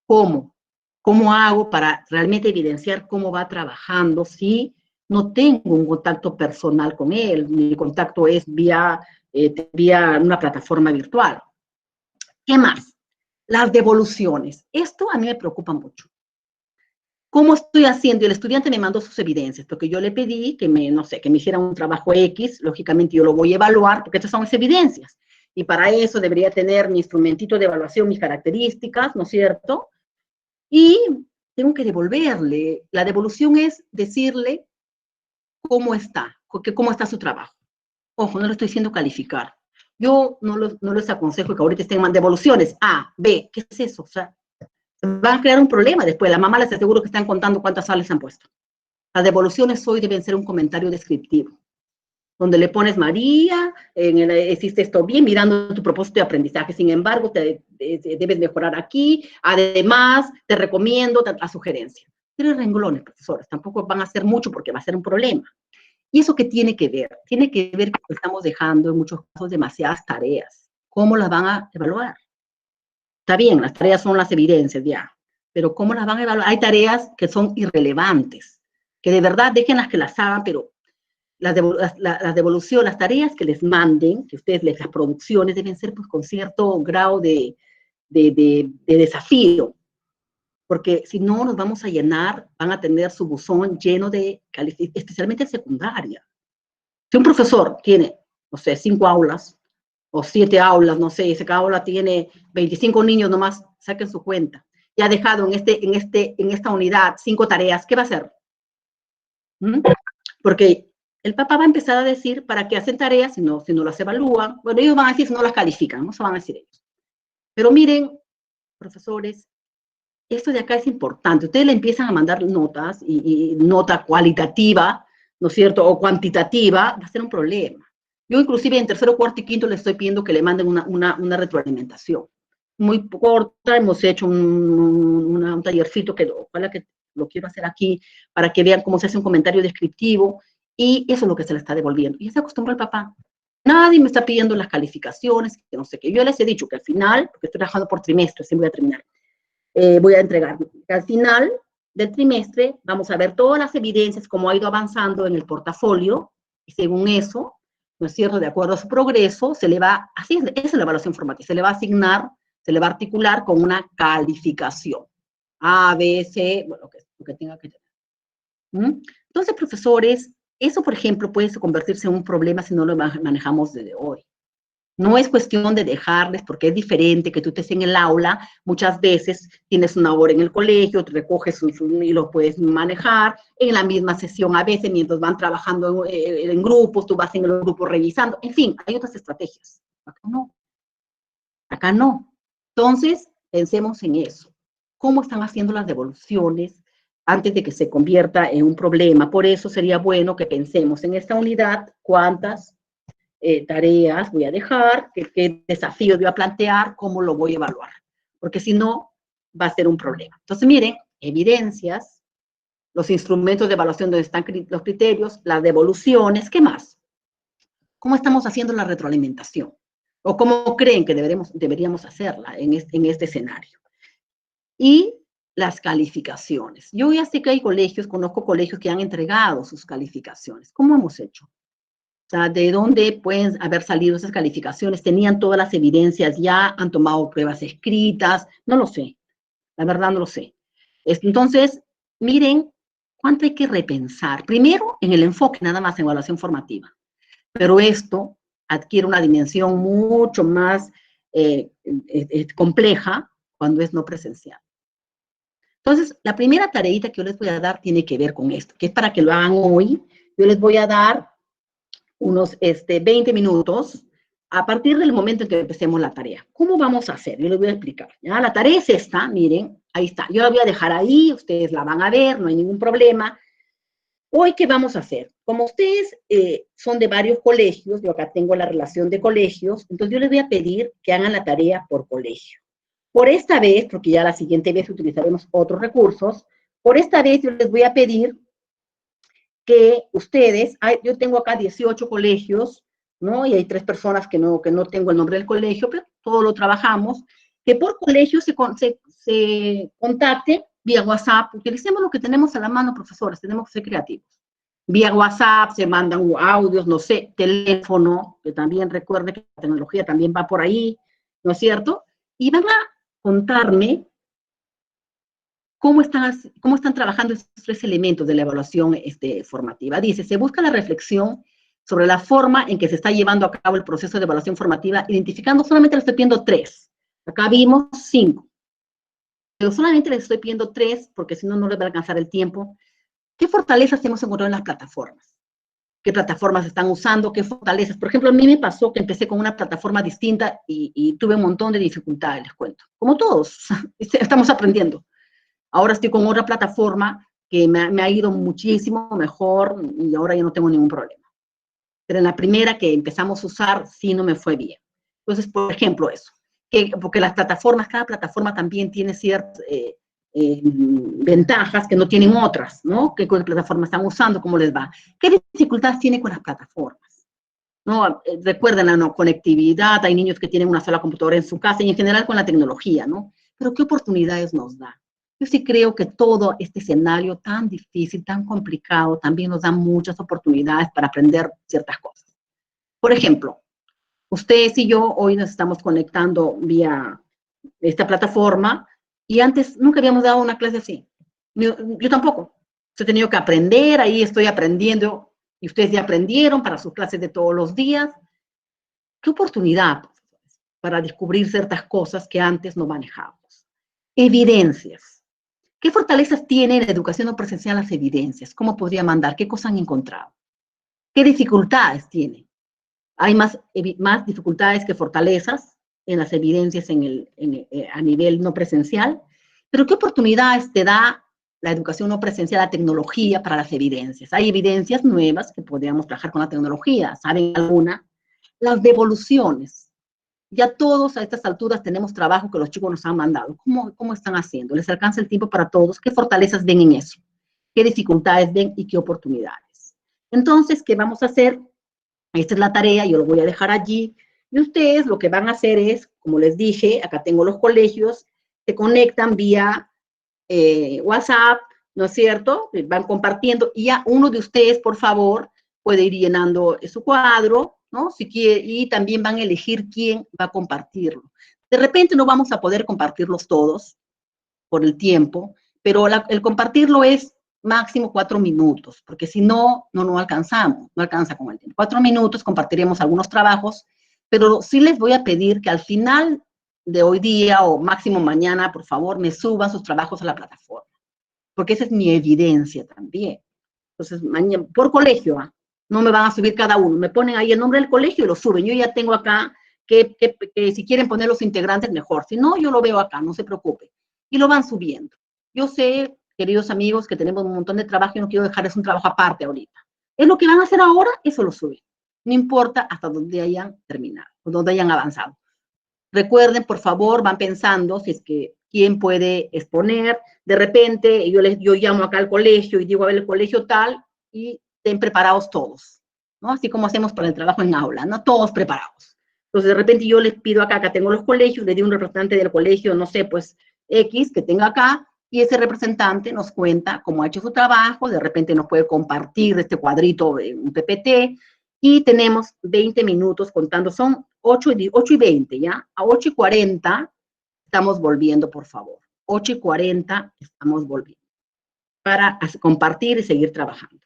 B: ¿Cómo? ¿Cómo hago para realmente evidenciar cómo va trabajando si no tengo un contacto personal con él? Mi contacto es vía una plataforma virtual. ¿Qué más? Las devoluciones. Esto a mí me preocupa mucho. ¿Cómo estoy haciendo? Y el estudiante me mandó sus evidencias, porque yo le pedí que me hiciera un trabajo X, lógicamente yo lo voy a evaluar, porque estas son las evidencias. Y para eso debería tener mi instrumentito de evaluación, mis características, ¿no es cierto? Y tengo que devolverle. La devolución es decirle cómo está su trabajo. Ojo, no lo estoy diciendo calificar. Yo no les aconsejo que ahorita estén en devoluciones. A, B, ¿qué es eso? O sea, van a crear un problema después. La mamá les aseguro que están contando cuántas sales han puesto. Las devoluciones hoy deben ser un comentario descriptivo, donde le pones María, hiciste esto bien, mirando tu propósito de aprendizaje. Sin embargo, debes mejorar aquí. Además, te recomiendo la sugerencia. 3 renglones, profesores. Tampoco van a hacer mucho porque va a ser un problema. ¿Y eso qué tiene que ver? Tiene que ver que estamos dejando en muchos casos demasiadas tareas. ¿Cómo las van a evaluar? Está bien, las tareas son las evidencias ya, pero ¿cómo las van a evaluar? Hay tareas que son irrelevantes, que de verdad déjenlas que las hagan, pero las devoluciones, las tareas que les manden, que ustedes las producciones deben ser pues con cierto grado de desafío, porque si no nos vamos a llenar, van a tener su buzón lleno de calificaciones, especialmente en secundaria. Si un profesor tiene, no sé, 5 aulas o 7 aulas, no sé, y cada aula tiene 25 niños nomás, saquen su cuenta, y ha dejado en esta unidad 5 tareas, ¿qué va a hacer? Porque el papá va a empezar a decir para qué hacen tareas si no las evalúan. Bueno, ellos van a decir si no las califican, no se van a decir ellos. Pero miren, profesores, esto de acá es importante. Ustedes le empiezan a mandar notas y nota cualitativa, ¿no es cierto? O cuantitativa, va a ser un problema. Yo inclusive en tercero, cuarto y quinto le estoy pidiendo que le manden una retroalimentación. Muy corta, hemos hecho un tallercito que ojalá que lo quiero hacer aquí para que vean cómo se hace un comentario descriptivo y eso es lo que se le está devolviendo. Y se acostumbra el papá. Nadie me está pidiendo las calificaciones, que no sé qué. Yo les he dicho que al final, porque estoy trabajando por trimestre, así voy a terminar, voy a entregar. Al final del trimestre vamos a ver todas las evidencias, cómo ha ido avanzando en el portafolio, y según eso, ¿no es cierto?, de acuerdo a su progreso, se le va, así es, esa es la evaluación formativa, se le va a asignar, se le va a articular con una calificación. A, B, C, bueno, lo que tenga que tener. Entonces, profesores, eso, por ejemplo, puede convertirse en un problema si no lo manejamos desde hoy. No es cuestión de dejarles, porque es diferente que tú estés en el aula, muchas veces tienes una hora en el colegio, te recoges y lo puedes manejar, en la misma sesión a veces, mientras van trabajando en grupos, tú vas en el grupo revisando, en fin, hay otras estrategias. Acá no. Acá no. Entonces, pensemos en eso. ¿Cómo están haciendo las devoluciones antes de que se convierta en un problema? Por eso sería bueno que pensemos en esta unidad, cuántas tareas voy a dejar, qué desafío voy a plantear, cómo lo voy a evaluar. Porque si no, va a ser un problema. Entonces, miren, evidencias, los instrumentos de evaluación donde están los criterios, las devoluciones, ¿qué más? ¿Cómo estamos haciendo la retroalimentación? ¿O cómo creen que deberíamos hacerla en este escenario? Y las calificaciones. Yo ya sé que hay colegios, conozco colegios que han entregado sus calificaciones. ¿Cómo hemos hecho? O sea, ¿de dónde pueden haber salido esas calificaciones? ¿Tenían todas las evidencias ya? ¿Han tomado pruebas escritas? No lo sé. La verdad no lo sé. Entonces, miren cuánto hay que repensar. Primero, en el enfoque, nada más en evaluación formativa. Pero esto adquiere una dimensión mucho más compleja cuando es no presencial. Entonces, la primera tareita que yo les voy a dar tiene que ver con esto, que es para que lo hagan hoy. Yo les voy a dar unos 20 minutos a partir del momento en que empecemos la tarea. ¿Cómo vamos a hacer? Yo les voy a explicar. ¿Ya? La tarea es esta, miren, ahí está. Yo la voy a dejar ahí, ustedes la van a ver, no hay ningún problema. Hoy, ¿qué vamos a hacer? Como ustedes son de varios colegios, yo acá tengo la relación de colegios, entonces yo les voy a pedir que hagan la tarea por colegio. Por esta vez, porque ya la siguiente vez utilizaremos otros recursos, por esta vez yo les voy a pedir que ustedes, yo tengo acá 18 colegios, ¿no? Y hay 3 personas que no tengo el nombre del colegio, pero todo lo trabajamos, que por colegio se contacte vía WhatsApp, utilicemos lo que tenemos a la mano, profesores, tenemos que ser creativos. Vía WhatsApp se mandan audios, no sé, teléfono, que también recuerde que la tecnología también va por ahí, ¿no es cierto? Y van a contarme ¿cómo están trabajando estos 3 elementos de la evaluación formativa? Dice, se busca la reflexión sobre la forma en que se está llevando a cabo el proceso de evaluación formativa, identificando, solamente les estoy pidiendo 3. Acá vimos 5. Pero solamente les estoy pidiendo 3, porque si no, no les va a alcanzar el tiempo. ¿Qué fortalezas hemos encontrado en las plataformas? ¿Qué plataformas están usando? ¿Qué fortalezas? Por ejemplo, a mí me pasó que empecé con una plataforma distinta y tuve un montón de dificultades, les cuento. Como todos, estamos aprendiendo. Ahora estoy con otra plataforma que me ha ido muchísimo mejor y ahora ya no tengo ningún problema. Pero en la primera que empezamos a usar, sí no me fue bien. Entonces, por ejemplo, eso. Porque las plataformas, cada plataforma también tiene ciertas ventajas que no tienen otras, ¿no? ¿Qué plataformas están usando? ¿Cómo les va? ¿Qué dificultades tiene con las plataformas? ¿No? Recuerden la no conectividad, hay niños que tienen una sola computadora en su casa y en general con la tecnología, ¿no? Pero ¿qué oportunidades nos da? Yo sí creo que todo este escenario tan difícil, tan complicado, también nos da muchas oportunidades para aprender ciertas cosas. Por ejemplo, ustedes y yo hoy nos estamos conectando vía esta plataforma y antes nunca habíamos dado una clase así. Yo tampoco. He tenido que aprender, ahí estoy aprendiendo y ustedes ya aprendieron para sus clases de todos los días. ¿Qué oportunidad para descubrir ciertas cosas que antes no manejábamos? Evidencias. ¿Qué fortalezas tiene en la educación no presencial las evidencias? ¿Cómo podría mandar? ¿Qué cosas han encontrado? ¿Qué dificultades tiene? Hay más dificultades que fortalezas en las evidencias a nivel no presencial. Pero ¿qué oportunidades te da la educación no presencial, la tecnología para las evidencias? Hay evidencias nuevas que podríamos trabajar con la tecnología. ¿Saben alguna? Las devoluciones. Ya todos a estas alturas tenemos trabajo que los chicos nos han mandado. ¿Cómo están haciendo? ¿Les alcanza el tiempo para todos? ¿Qué fortalezas ven en eso? ¿Qué dificultades ven y qué oportunidades? Entonces, ¿qué vamos a hacer? Esta es la tarea, yo lo voy a dejar allí. Y ustedes lo que van a hacer es, como les dije, acá tengo los colegios, se conectan vía WhatsApp, ¿no es cierto? Van compartiendo y ya uno de ustedes, por favor, puede ir llenando su cuadro, ¿no? Si quiere, y también van a elegir quién va a compartirlo. De repente no vamos a poder compartirlos todos por el tiempo, pero el compartirlo es máximo 4 minutos, porque si no, no alcanzamos, no alcanza con el tiempo. 4 minutos compartiremos algunos trabajos, pero sí les voy a pedir que al final de hoy día o máximo mañana, por favor, me suban sus trabajos a la plataforma, porque esa es mi evidencia también. Entonces, mañana, por colegio, no me van a subir cada uno, me ponen ahí el nombre del colegio y lo suben. Yo ya tengo acá que si quieren poner los integrantes, mejor. Si no, yo lo veo acá, no se preocupe. Y lo van subiendo. Yo sé, queridos amigos, que tenemos un montón de trabajo y no quiero dejarles un trabajo aparte ahorita. Es lo que van a hacer ahora, eso lo suben. No importa hasta donde hayan terminado, o donde hayan avanzado. Recuerden, por favor, van pensando si es que quién puede exponer. De repente, yo llamo acá al colegio y digo, a ver, el colegio tal, y estén preparados todos, ¿no? Así como hacemos para el trabajo en aula, ¿no? Todos preparados. Entonces, de repente yo les pido acá tengo los colegios, le digo a un representante del colegio, no sé, pues X, que tenga acá, y ese representante nos cuenta cómo ha hecho su trabajo, de repente nos puede compartir este cuadrito, un PPT, y tenemos 20 minutos contando, son 8:20, ¿ya? A 8:40 estamos volviendo, por favor. 8:40 estamos volviendo para compartir y seguir trabajando.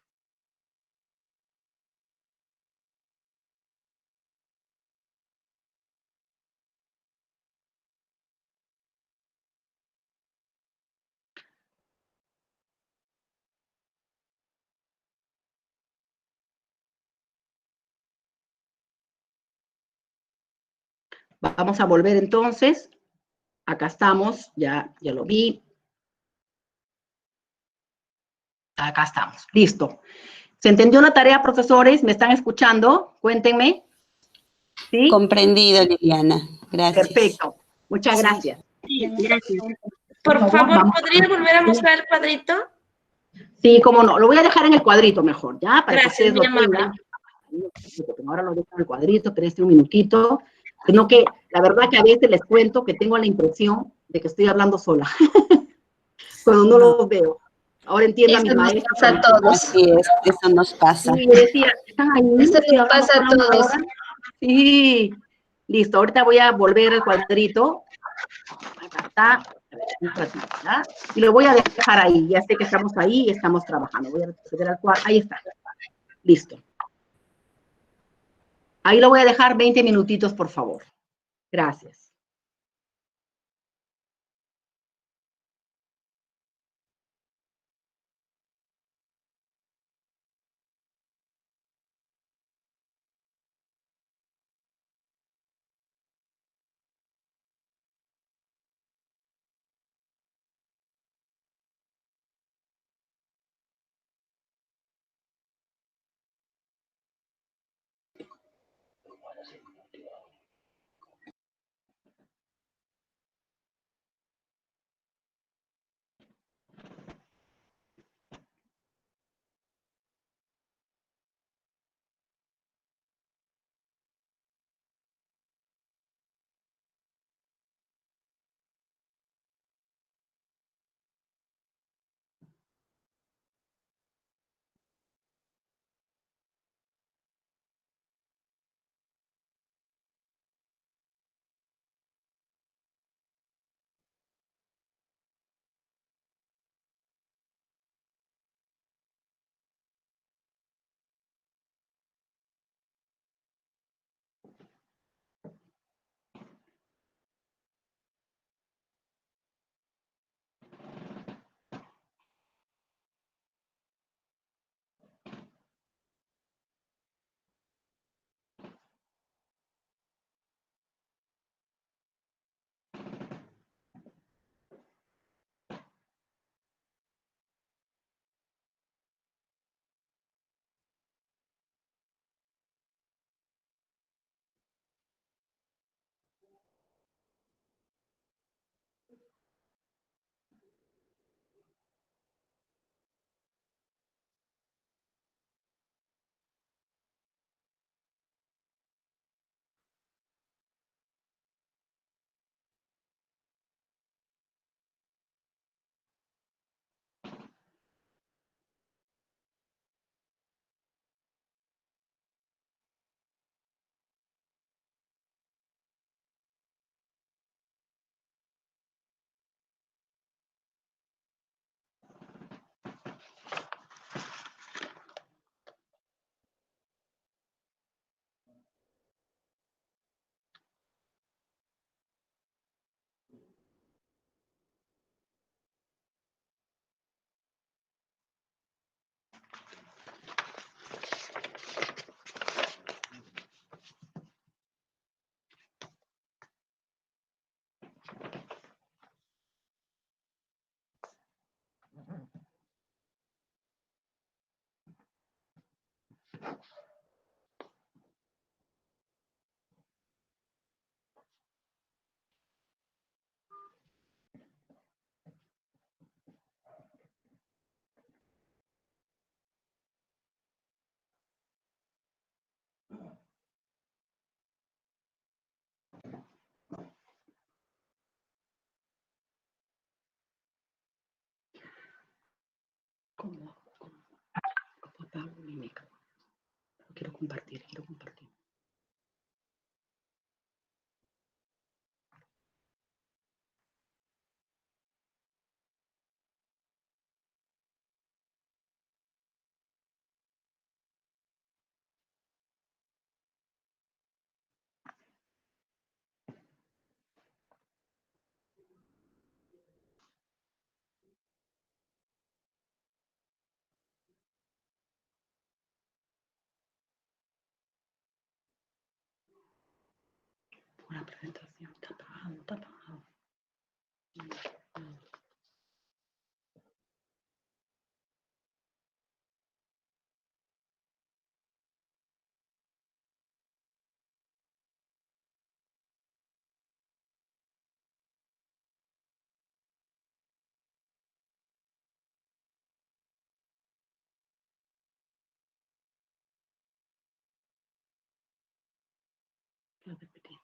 B: Vamos a volver entonces. Acá estamos, ya lo vi. Acá estamos, listo. ¿Se entendió la tarea, profesores? ¿Me están escuchando? Cuéntenme. ¿Sí?
C: Comprendido, Liliana. Gracias.
B: Perfecto. Muchas gracias.
D: Sí, gracias. Por favor, ¿podría volver a mostrar el cuadrito?
B: Sí, cómo no. Lo voy a dejar en el cuadrito mejor, ¿ya? Para
D: Gracias,
B: que ustedes lo tengan. Ahora lo dejo en el cuadrito, espérense un minutito. Sino que la verdad que a veces les cuento que tengo la impresión de que estoy hablando sola. Cuando no los veo. Ahora entiendo a mis maestros.
E: Eso nos pasa a todos.
C: Así es, eso nos pasa.
B: Sí, yo decía, ¿están ahí?
E: Eso
B: Estoy
E: nos
B: hablando
E: pasa a
B: sola
E: todos.
B: ahora. Sí. Listo, ahorita voy a volver al cuadrito. Acá está. Un ratito, ¿ya? Y lo voy a dejar ahí. Ya sé que estamos ahí y estamos trabajando. Voy a retroceder al cuadro. Ahí está. Listo. Ahí lo voy a dejar 20 minutitos, por favor. Gracias. compartir, quiero compartir. Una presentación, está apagado, está apagado. Voy a repetir.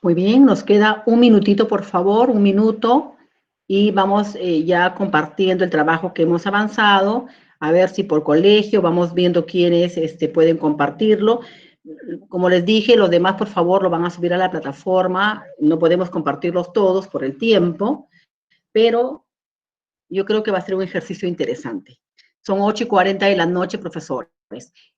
B: Muy bien, nos queda un minutito, por favor, un minuto, y vamos ya compartiendo el trabajo que hemos avanzado, a ver si por colegio vamos viendo quiénes pueden compartirlo. Como les dije, los demás, por favor, lo van a subir a la plataforma, no podemos compartirlos todos por el tiempo, pero yo creo que va a ser un ejercicio interesante. Son 8:40 de la noche, profesores.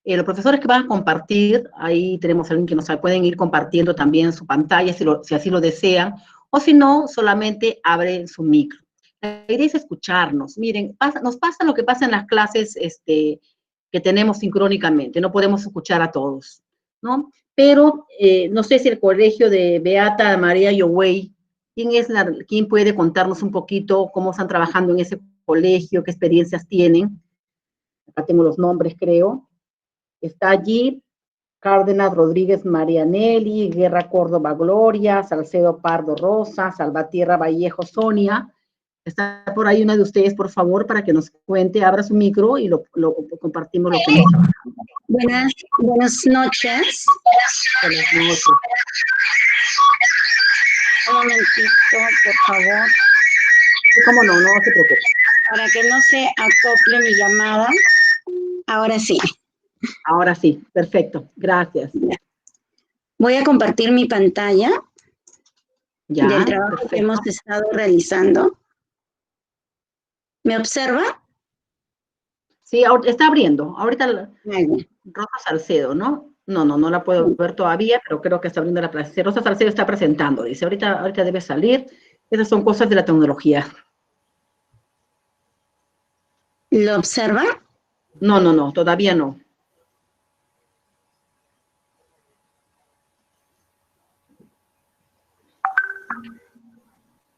B: Los profesores que van a compartir, ahí tenemos a alguien que nos pueden ir compartiendo también su pantalla si así lo desean, o si no, solamente abren su micro. La idea es escucharnos. Miren, nos pasa lo que pasa en las clases que tenemos sincrónicamente, no podemos escuchar a todos, ¿no? Pero no sé si el colegio de Beata María Yowey, ¿quién puede contarnos un poquito cómo están trabajando en ese colegio, qué experiencias tienen? Acá tengo los nombres, creo. Está allí Cárdenas Rodríguez Marianelli, Guerra Córdoba Gloria, Salcedo Pardo Rosa, Salvatierra Vallejo Sonia. Está por ahí una de ustedes, por favor, para que nos cuente, abra su micro y lo compartimos lo que nos ha.
E: Buenas noches.
B: Buenas noches.
E: Un momentito, por favor.
B: Sí, cómo no, no se preocupe.
E: Para que no se acople mi llamada. Ahora sí.
B: Ahora sí, perfecto, gracias.
E: Voy a compartir mi pantalla
B: Ya,
E: del trabajo
B: perfecto.
E: que hemos estado realizando. ¿Me observa?
B: Sí, está abriendo. Ahorita
E: Vale.
B: Rosa Salcedo, ¿no? No la puedo ver todavía, pero creo que está abriendo la clase. Rosa Salcedo está presentando, dice. Ahorita debe salir. Esas son cosas de la tecnología.
E: ¿Lo observa?
B: No, todavía no.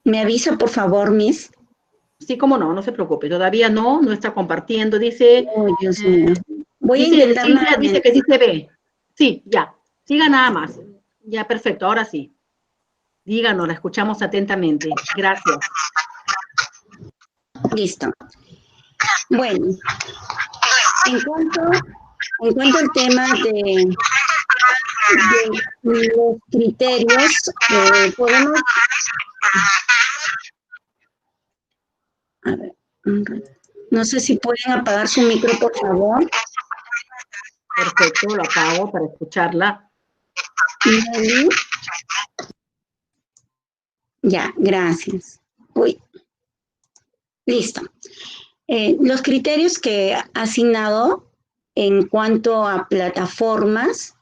E: ¿Me avisa, por favor, Miss?
B: Sí, cómo no se preocupe. Todavía no está compartiendo. Dice.
E: Oh, Dios mío. Voy a
B: dice,
E: intentar
B: Silvia
E: nuevamente.
B: dice que sí se ve. Sí, ya. Siga nada más. Ya, perfecto. Ahora sí. Díganos, la escuchamos atentamente. Gracias.
E: Listo. Bueno, en cuanto al tema de los criterios, podemos... A ver, no sé si pueden apagar su micro, por favor.
B: Perfecto, lo apago para escucharla.
E: Nelly. Ya, gracias. Uy. Listo. Los criterios que ha asignado en cuanto a plataformas.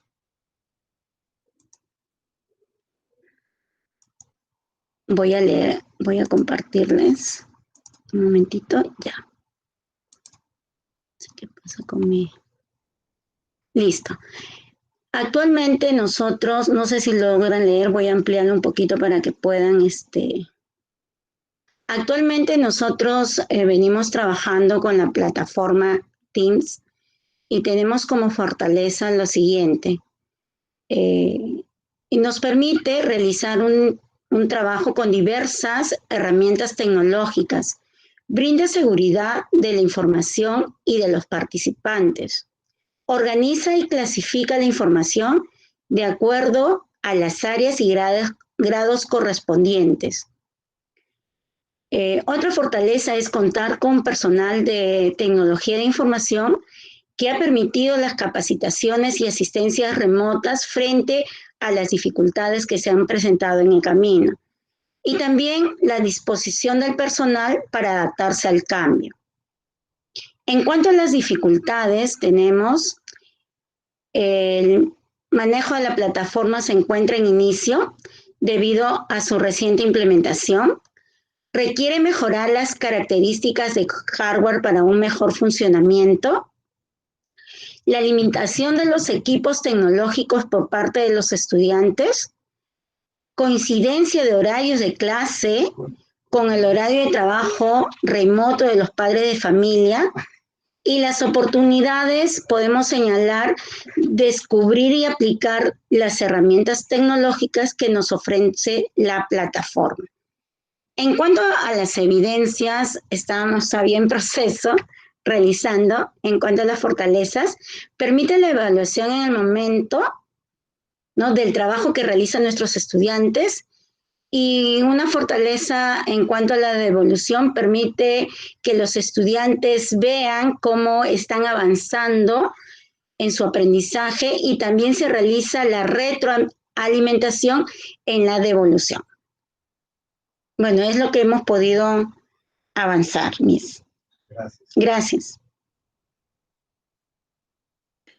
E: Voy a leer, voy a compartirles. Un momentito, ya. No sé qué pasa con mi... Listo. Actualmente nosotros, no sé si logran leer, voy a ampliarlo un poquito para que puedan, Actualmente nosotros venimos trabajando con la plataforma Teams y tenemos como fortaleza lo siguiente. Y nos permite realizar un trabajo con diversas herramientas tecnológicas. Brinda seguridad de la información y de los participantes. Organiza y clasifica la información de acuerdo a las áreas y grados correspondientes. Otra fortaleza es contar con personal de tecnología de información que ha permitido las capacitaciones y asistencias remotas frente a las dificultades que se han presentado en el camino. Y también la disposición del personal para adaptarse al cambio. En cuanto a las dificultades, tenemos el manejo de la plataforma se encuentra en inicio debido a su reciente implementación. Requiere mejorar las características de hardware para un mejor funcionamiento. La limitación de los equipos tecnológicos por parte de los estudiantes. Coincidencia de horarios de clase con el horario de trabajo remoto de los padres de familia. Y las oportunidades, podemos señalar, descubrir y aplicar las herramientas tecnológicas que nos ofrece la plataforma. En cuanto a las evidencias, estamos todavía en proceso, realizando. En cuanto a las fortalezas, permite la evaluación en el momento ¿no? Del trabajo que realizan nuestros estudiantes. Y una fortaleza en cuanto a la devolución permite que los estudiantes vean cómo están avanzando en su aprendizaje y también se realiza la retroalimentación en la devolución. Bueno, es lo que hemos podido avanzar, Miss.
F: Gracias.
E: Gracias.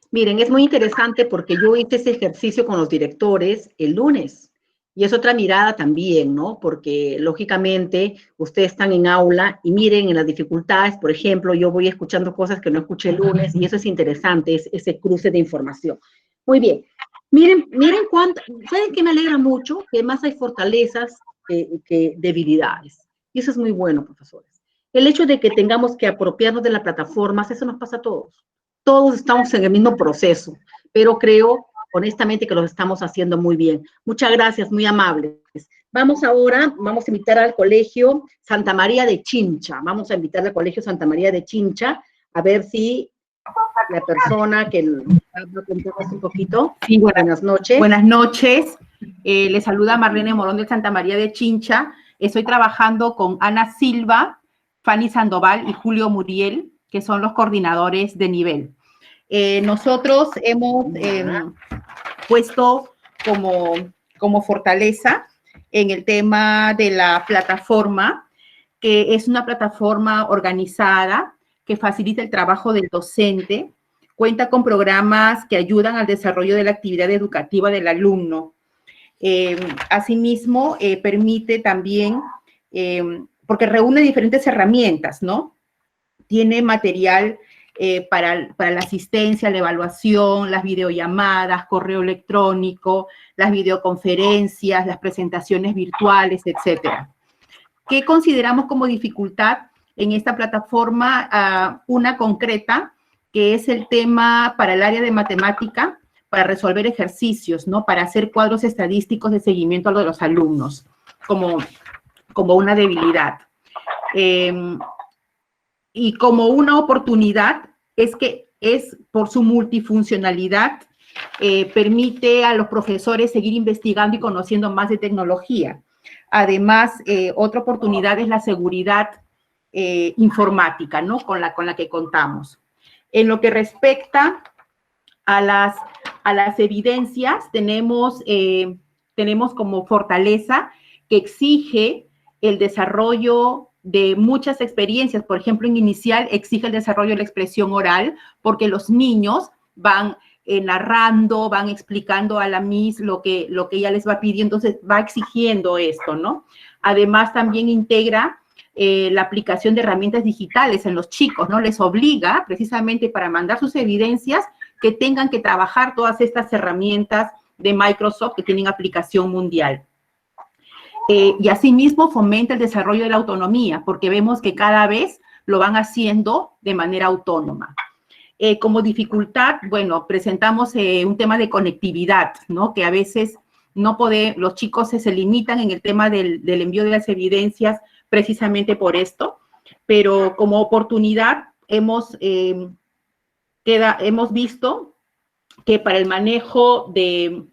B: Miren, es muy interesante porque yo hice ese ejercicio con los directores el lunes. Y es otra mirada también, ¿no? Porque lógicamente ustedes están en aula y miren en las dificultades, por ejemplo, yo voy escuchando cosas que no escuché el lunes y eso es interesante, es ese cruce de información. Muy bien. Miren cuánto, ¿saben qué me alegra mucho? Que más hay fortalezas que debilidades. Y eso es muy bueno, profesores. El hecho de que tengamos que apropiarnos de las plataformas, eso nos pasa a todos. Todos estamos en el mismo proceso, pero creo honestamente que los estamos haciendo muy bien. Muchas gracias, muy amables. Vamos a invitar al Colegio Santa María de Chincha. Vamos a invitar al Colegio Santa María de Chincha a ver si la persona que habla con todos un poquito.
G: Sí,
B: buenas noches.
G: Buenas noches. Les saluda Marlene Morón de Santa María de Chincha. Estoy trabajando con Ana Silva, Fanny Sandoval y Julio Muriel, que son los coordinadores de nivel. Nosotros hemos puesto como fortaleza en el tema de la plataforma, que es una plataforma organizada que facilita el trabajo del docente, cuenta con programas que ayudan al desarrollo de la actividad educativa del alumno. Asimismo, permite también, porque reúne diferentes herramientas, ¿no? Tiene material para la asistencia, la evaluación, las videollamadas, correo electrónico, las videoconferencias, las presentaciones virtuales, etcétera. ¿Qué consideramos como dificultad en esta plataforma? Una concreta, que es el tema para el área de matemática, para resolver ejercicios, ¿no? Para hacer cuadros estadísticos de seguimiento a lo de los alumnos, como una debilidad. Y como una oportunidad es que es por su multifuncionalidad, permite a los profesores seguir investigando y conociendo más de tecnología. Además, otra oportunidad es la seguridad informática, ¿no? Con la que contamos. En lo que respecta a las evidencias, tenemos como fortaleza que exige el desarrollo de muchas experiencias. Por ejemplo, en inicial exige el desarrollo de la expresión oral, porque los niños van narrando, van explicando a la Miss lo que ella les va pidiendo, entonces va exigiendo esto, ¿no? Además, también integra la aplicación de herramientas digitales en los chicos, ¿no? Les obliga, precisamente para mandar sus evidencias, que tengan que trabajar todas estas herramientas de Microsoft que tienen aplicación mundial. Y asimismo fomenta el desarrollo de la autonomía, porque vemos que cada vez lo van haciendo de manera autónoma. Como dificultad, bueno, presentamos un tema de conectividad, ¿no? Que a veces los chicos se limitan en el tema del envío de las evidencias precisamente por esto, pero como oportunidad hemos visto que para el manejo de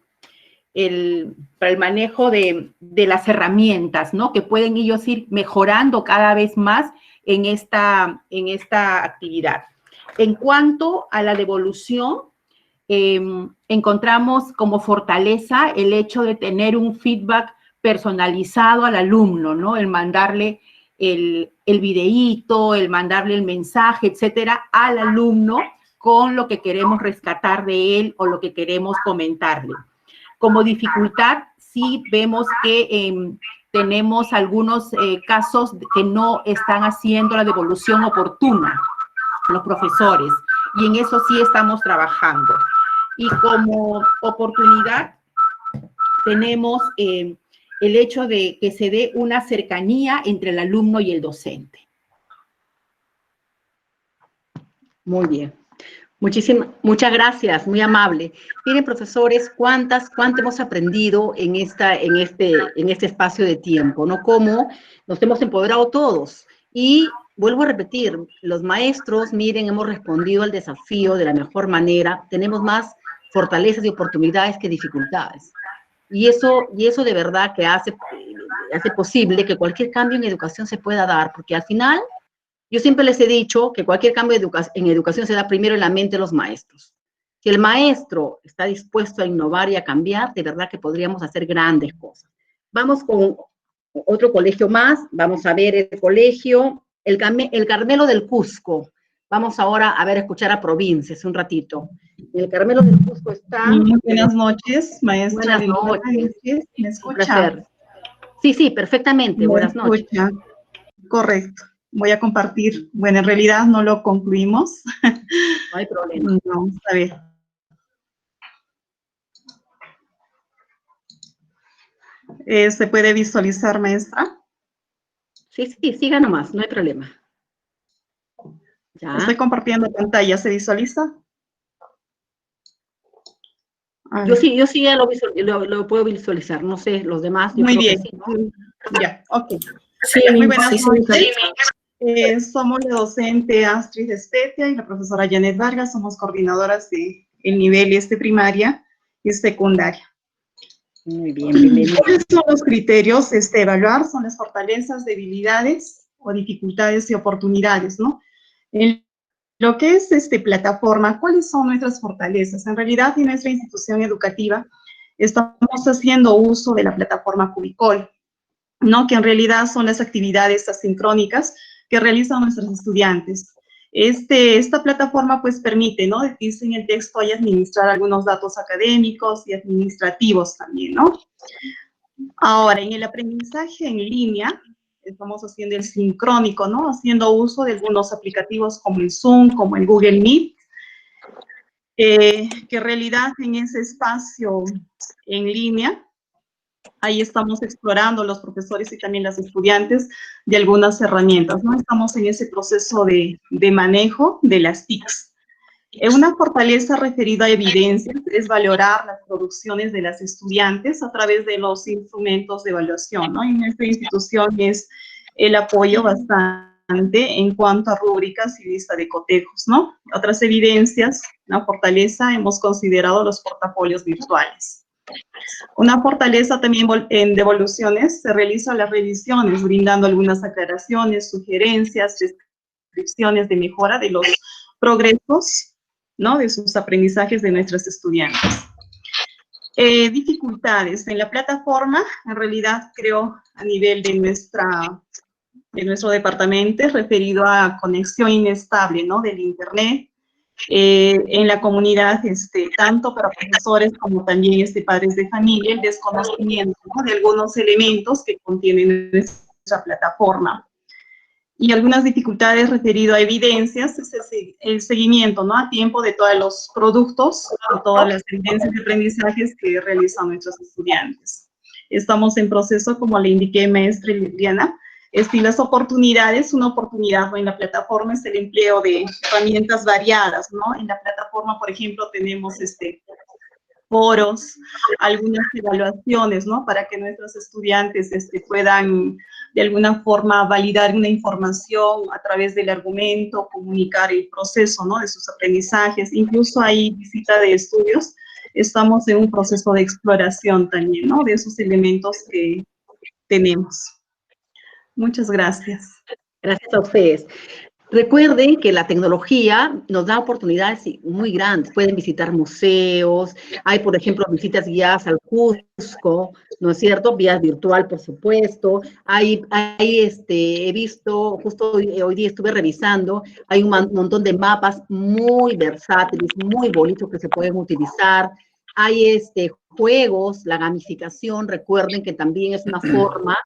G: las herramientas, ¿no? Que pueden ellos ir mejorando cada vez más en esta actividad. En cuanto a la devolución, encontramos como fortaleza el hecho de tener un feedback personalizado al alumno, ¿no? El mandarle el videíto, el mandarle el mensaje, etcétera, al alumno con lo que queremos rescatar de él o lo que queremos comentarle. Como dificultad, sí vemos que tenemos algunos casos que no están haciendo la devolución oportuna los profesores, y en eso sí estamos trabajando. Y como oportunidad tenemos el hecho de que se dé una cercanía entre el alumno y el docente.
B: Muy bien. Muchas gracias, muy amable. Miren, profesores, cuánto hemos aprendido en este espacio de tiempo, ¿no? Cómo nos hemos empoderado todos. Y vuelvo a repetir, los maestros, miren, hemos respondido al desafío de la mejor manera. Tenemos más fortalezas y oportunidades que dificultades. Y eso de verdad que hace posible que cualquier cambio en educación se pueda dar, porque al final, yo siempre les he dicho que cualquier cambio en educación se da primero en la mente de los maestros. Si el maestro está dispuesto a innovar y a cambiar, de verdad que podríamos hacer grandes cosas. Vamos con otro colegio más, vamos a ver el colegio, el Carmelo del Cusco. Vamos ahora a escuchar a Provincias un ratito. El Carmelo del Cusco está...
F: Muy buenas noches, maestra.
B: Buenas noches.
F: ¿Me escucha?
B: Sí, perfectamente. Buenas noches.
F: Correcto. Voy a compartir. Bueno, en realidad no lo concluimos.
B: No hay problema.
F: Vamos a ver. ¿Se puede visualizar, maestra?
B: Sí, siga nomás, no hay problema. Ya.
F: Estoy compartiendo pantalla, ¿se visualiza?
B: Yo sí ya lo puedo visualizar, no sé, los demás.
F: Muy bien.
B: Sí, ¿no?
F: Ya, ok.
D: Sí,
F: Muy buenas
D: sí,
F: noches. Somos la docente Astrid Espetia y la profesora Janet Vargas, somos coordinadoras del nivel primaria y secundaria.
B: Muy bien, bienvenido.
F: ¿Cuáles son los criterios evaluar? Son las fortalezas, debilidades o dificultades y oportunidades, ¿no? En lo que es plataforma, ¿cuáles son nuestras fortalezas? En realidad, en nuestra institución educativa estamos haciendo uso de la plataforma Cubicol, ¿no? Que en realidad son las actividades asincrónicas que realizan nuestros estudiantes. Esta plataforma pues permite, ¿no? Dice en el texto, hay administrar algunos datos académicos y administrativos también, ¿no? Ahora, en el aprendizaje en línea, estamos haciendo el sincrónico, ¿no? Haciendo uso de algunos aplicativos como el Zoom, como el Google Meet, que en realidad en ese espacio en línea, ahí estamos explorando los profesores y también los estudiantes de algunas herramientas, ¿no? Estamos en ese proceso de manejo de las TICs. Una fortaleza referida a evidencias es valorar las producciones de las estudiantes a través de los instrumentos de evaluación, ¿no? En esta institución es el apoyo bastante en cuanto a rúbricas y lista de cotejos, ¿no? Otras evidencias, una fortaleza, hemos considerado los portafolios virtuales. Una fortaleza también en devoluciones, se realizan las revisiones, brindando algunas aclaraciones, sugerencias, descripciones de mejora de los progresos, ¿no? De sus aprendizajes de nuestros estudiantes. Dificultades en la plataforma, en realidad creo a nivel de nuestro departamento, referido a conexión inestable, ¿no? Del internet, en la comunidad, tanto para profesores como también padres de familia, el desconocimiento, ¿no? De algunos elementos que contienen nuestra plataforma. Y algunas dificultades referidas a evidencias, es el seguimiento, ¿no? A tiempo de todos los productos, de todas las evidencias de aprendizajes que realizan nuestros estudiantes. Estamos en proceso, como le indiqué, maestra Liliana, y las oportunidades, una oportunidad, ¿no? En la plataforma es el empleo de herramientas variadas, ¿no? En la plataforma, por ejemplo, tenemos foros, algunas evaluaciones, ¿no? Para que nuestros estudiantes puedan de alguna forma validar una información a través del argumento, comunicar el proceso, ¿no? De sus aprendizajes, incluso hay visita de estudios, estamos en un proceso de exploración también, ¿no? De esos elementos que tenemos. Muchas gracias.
B: Gracias a ustedes. Recuerden que la tecnología nos da oportunidades muy grandes. Pueden visitar museos, hay, por ejemplo, visitas guiadas al Cusco, ¿no es cierto? Vía virtual, por supuesto. He visto, justo hoy día estuve revisando, hay un montón de mapas muy versátiles, muy bonitos que se pueden utilizar. Hay juegos, la gamificación, recuerden que también es una forma,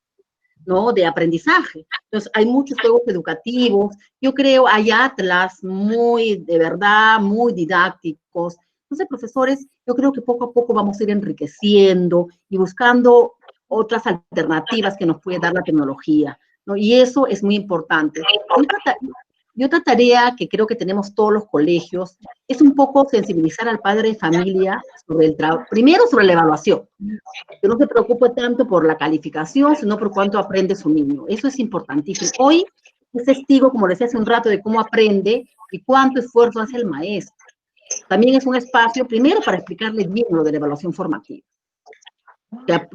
B: ¿no? De aprendizaje. Entonces, hay muchos juegos educativos. Yo creo, hay atlas de verdad, muy didácticos. Entonces, profesores, yo creo que poco a poco vamos a ir enriqueciendo y buscando otras alternativas que nos puede dar la tecnología, ¿no? Y eso es muy importante. Y otra tarea que creo que tenemos todos los colegios es un poco sensibilizar al padre de familia sobre el trabajo, primero sobre la evaluación, que no se preocupe tanto por la calificación, sino por cuánto aprende su niño. Eso es importantísimo. Hoy es testigo, como les decía hace un rato, de cómo aprende y cuánto esfuerzo hace el maestro. también es un espacio, primero, para explicarle bien lo de la evaluación formativa.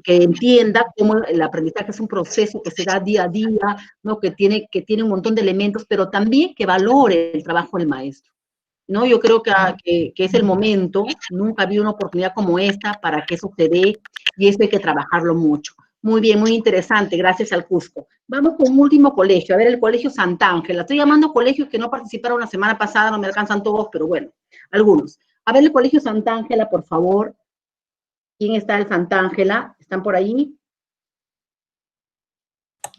B: Que entienda cómo el aprendizaje es un proceso que se da día a día, ¿no? que tiene un montón de elementos, pero también que valore el trabajo del maestro, ¿no? Yo creo que es el momento, nunca había una oportunidad como esta para que eso se dé, y eso hay que trabajarlo mucho. Muy bien, muy interesante, gracias al Cusco. Vamos con un último colegio, a ver, el Colegio Santa Ángela. Estoy llamando colegios que no participaron la semana pasada, no me alcanzan todos, pero bueno, algunos. A ver, el Colegio Santa Ángela, por favor. ¿Quién está en Santa Ángela? ¿Están por ahí?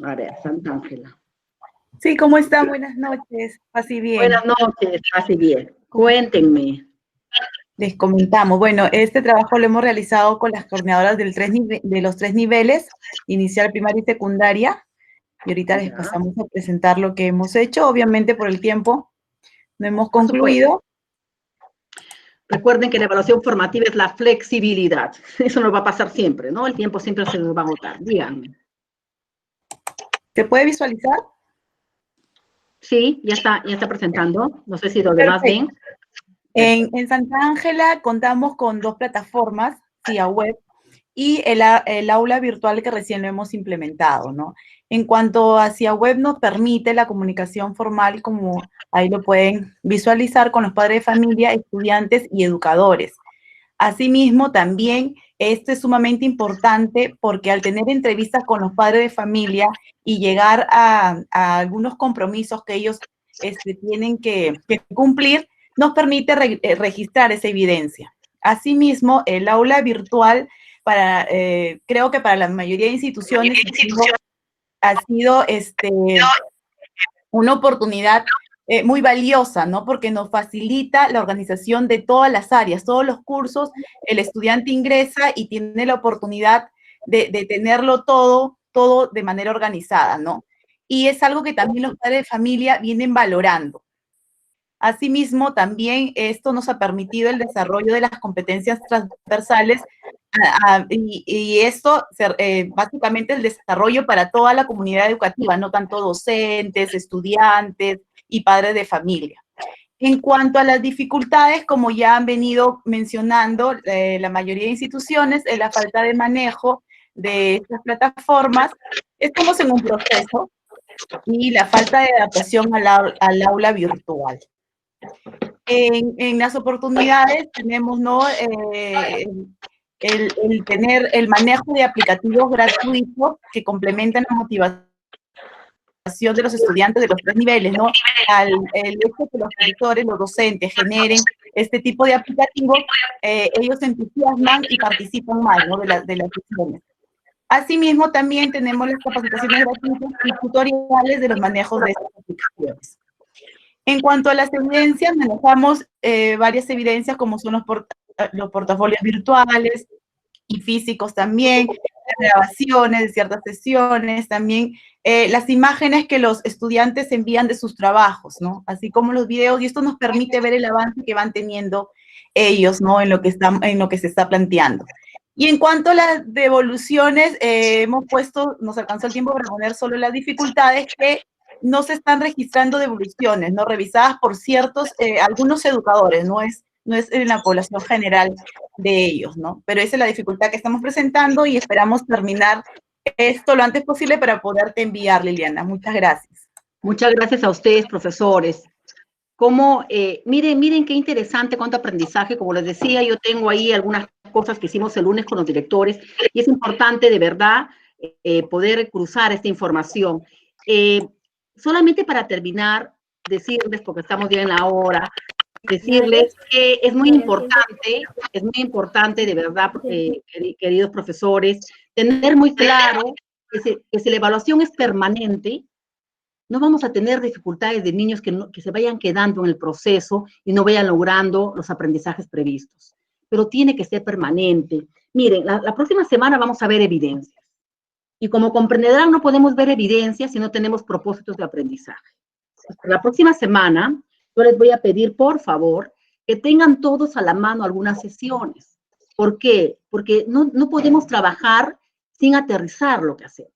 B: A ver, Santa Ángela.
H: Sí, ¿cómo están? Buenas noches. Así bien.
B: Buenas noches, así bien. Cuéntenme.
H: Les comentamos. Bueno, este trabajo lo hemos realizado con las coordinadoras de los 3 niveles, inicial, primaria y secundaria. Y ahorita les pasamos a presentar lo que hemos hecho. Obviamente, por el tiempo, no hemos concluido.
B: Recuerden que la evaluación formativa es la flexibilidad. Eso nos va a pasar siempre, ¿no? El tiempo siempre se nos va a agotar. Díganme.
H: ¿Se puede visualizar?
B: Sí, ya está presentando. No sé si los demás ven.
H: En Santa Ángela contamos con 2 plataformas, CIA Web, y el aula virtual que recién lo hemos implementado, ¿no? En cuanto a CIA Web, nos permite la comunicación formal, como ahí lo pueden visualizar, con los padres de familia, estudiantes y educadores. Asimismo, también esto es sumamente importante porque al tener entrevistas con los padres de familia y llegar a algunos compromisos que ellos tienen que cumplir, nos permite registrar esa evidencia. Asimismo, el aula virtual, creo que para la mayoría de instituciones ha sido una oportunidad muy valiosa, ¿no? Porque nos facilita la organización de todas las áreas, todos los cursos, el estudiante ingresa y tiene la oportunidad de tenerlo todo de manera organizada, ¿no? Y es algo que también los padres de familia vienen valorando. Asimismo, también esto nos ha permitido el desarrollo de las competencias transversales y esto, básicamente el desarrollo para toda la comunidad educativa, no tanto docentes, estudiantes y padres de familia. En cuanto a las dificultades, como ya han venido mencionando la mayoría de instituciones, es la falta de manejo de estas plataformas. Estamos en un proceso y la falta de adaptación al aula virtual. En las oportunidades tenemos, ¿no? El tener el manejo de aplicativos gratuitos que complementan la motivación de los estudiantes de los 3 niveles, ¿no? El hecho de que los profesores, los docentes generen este tipo de aplicativos, ellos se entusiasman y participan más, ¿no? de las sesiones. Asimismo, también tenemos las capacitaciones gratuitas y tutoriales de los manejos de estas aplicaciones. En cuanto a las evidencias, manejamos varias evidencias como son los portafolios virtuales y físicos también, las grabaciones de ciertas sesiones, también las imágenes que los estudiantes envían de sus trabajos, ¿no? Así como los videos, y esto nos permite ver el avance que van teniendo ellos, ¿no? En lo que se está planteando. Y en cuanto a las devoluciones, nos alcanzó el tiempo para poner solo las dificultades que no se están registrando devoluciones, ¿no? Revisadas por algunos educadores, no es en la población general de ellos, ¿no? Pero esa es la dificultad que estamos presentando y esperamos terminar esto lo antes posible para poderte enviar, Liliana. Muchas gracias.
B: Muchas gracias a ustedes, profesores. Miren qué interesante, cuánto aprendizaje. Como les decía, yo tengo ahí algunas cosas que hicimos el lunes con los directores y es importante de verdad poder cruzar esta información. Solamente para terminar, decirles, porque estamos ya en la hora, decirles que es muy importante de verdad, queridos profesores, tener muy claro que si la evaluación es permanente, no vamos a tener dificultades de niños que se vayan quedando en el proceso y no vayan logrando los aprendizajes previstos. Pero tiene que ser permanente. Miren, la próxima semana vamos a ver evidencias. Y como comprenderán, no podemos ver evidencias si no tenemos propósitos de aprendizaje. La próxima semana, yo les voy a pedir, por favor, que tengan todos a la mano algunas sesiones. ¿Por qué? Porque no podemos trabajar sin aterrizar lo que hacemos.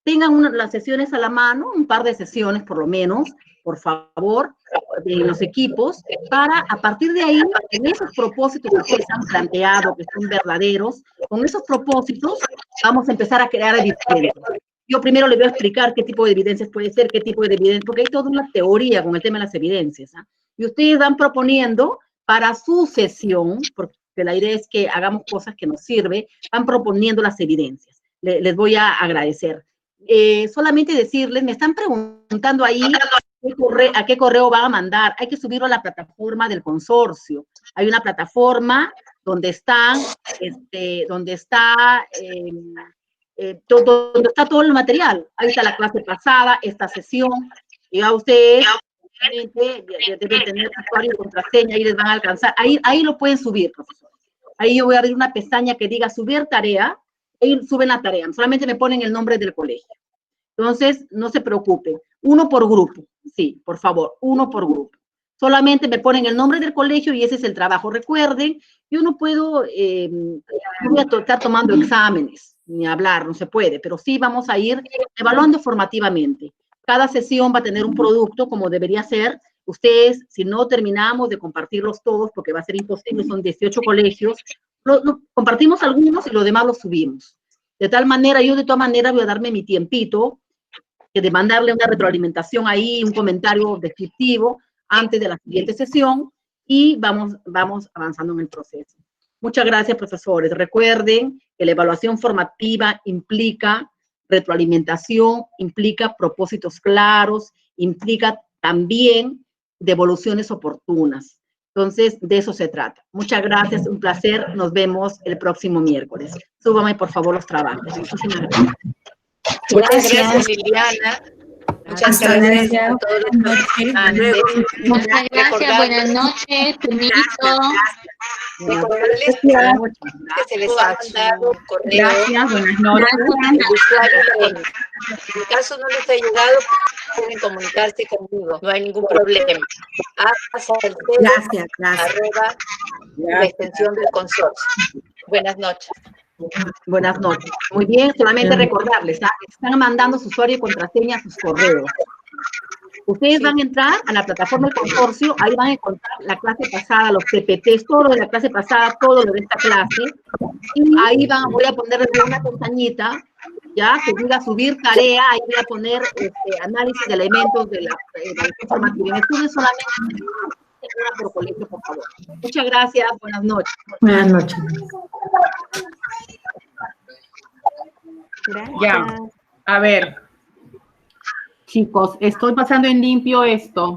B: Tengan las sesiones a la mano, un par de sesiones por lo menos, por favor, de los equipos para, a partir de ahí, en esos propósitos que ustedes han planteado, que son verdaderos, con esos propósitos vamos a empezar a crear evidencias. Yo primero le voy a explicar qué tipo de evidencias puede ser, qué tipo de evidencias, porque hay toda una teoría con el tema de las evidencias, ¿ah? Y ustedes van proponiendo para su sesión, porque la idea es que hagamos cosas que nos sirven, van proponiendo las evidencias. Les voy a agradecer. Solamente decirles, me están preguntando ahí a qué correo van a mandar. Hay que subirlo a la plataforma del consorcio. Hay una plataforma donde está todo el material. Ahí está la clase pasada, esta sesión, y a ustedes deben tener usuario y contraseña, ahí les van a alcanzar. Ahí lo pueden subir, profesor. Ahí yo voy a abrir una pestaña que diga subir tarea, ahí suben la tarea, solamente me ponen el nombre del colegio. Entonces, no se preocupen, uno por grupo, sí, por favor, uno por grupo. Solamente me ponen el nombre del colegio y ese es el trabajo. Recuerden, yo no puedo, no voy a estar tomando exámenes, ni hablar, no se puede, pero sí vamos a ir evaluando formativamente. Cada sesión va a tener un producto como debería ser. Ustedes, si no terminamos de compartirlos todos, porque va a ser imposible, son 18 colegios, compartimos algunos y los demás los subimos. De tal manera, yo de todas maneras voy a darme mi tiempito, de mandarle una retroalimentación ahí, un comentario descriptivo antes de la siguiente sesión y vamos avanzando en el proceso. Muchas gracias, profesores. Recuerden que la evaluación formativa implica retroalimentación, implica propósitos claros, implica también devoluciones oportunas. Entonces, de eso se trata. Muchas gracias, un placer. Nos vemos el próximo miércoles. Súbame, por favor, los trabajos. Muchísimas gracias.
A: Muchas gracias, Liliana. Muchas gracias a todos los participantes.
D: Muchas gracias, buenas noches, permiso.
A: Recordarles que se les ha mandado un correo.
G: Gracias, buenas noches.
A: El usuario, en caso no les ha llegado, pueden comunicarse conmigo, no hay ningún problema.
G: Gracias.
A: Arroba la extensión del consorcio. Buenas noches.
B: Buenas noches. Muy bien, solamente recordarles, están mandando su usuario y contraseña a sus correos. Ustedes van a entrar a la plataforma del consorcio, ahí van a encontrar la clase pasada, los PPTs, todo lo de la clase pasada, todo lo de esta clase, y ahí voy a poner una pestañita, ya, que diga subir tarea, ahí voy a poner análisis de elementos de la informativa. Estudios solamente una por colegio, por favor. Muchas gracias, buenas noches.
I: Buenas noches.
G: Ya, a ver. Chicos, estoy pasando en limpio esto.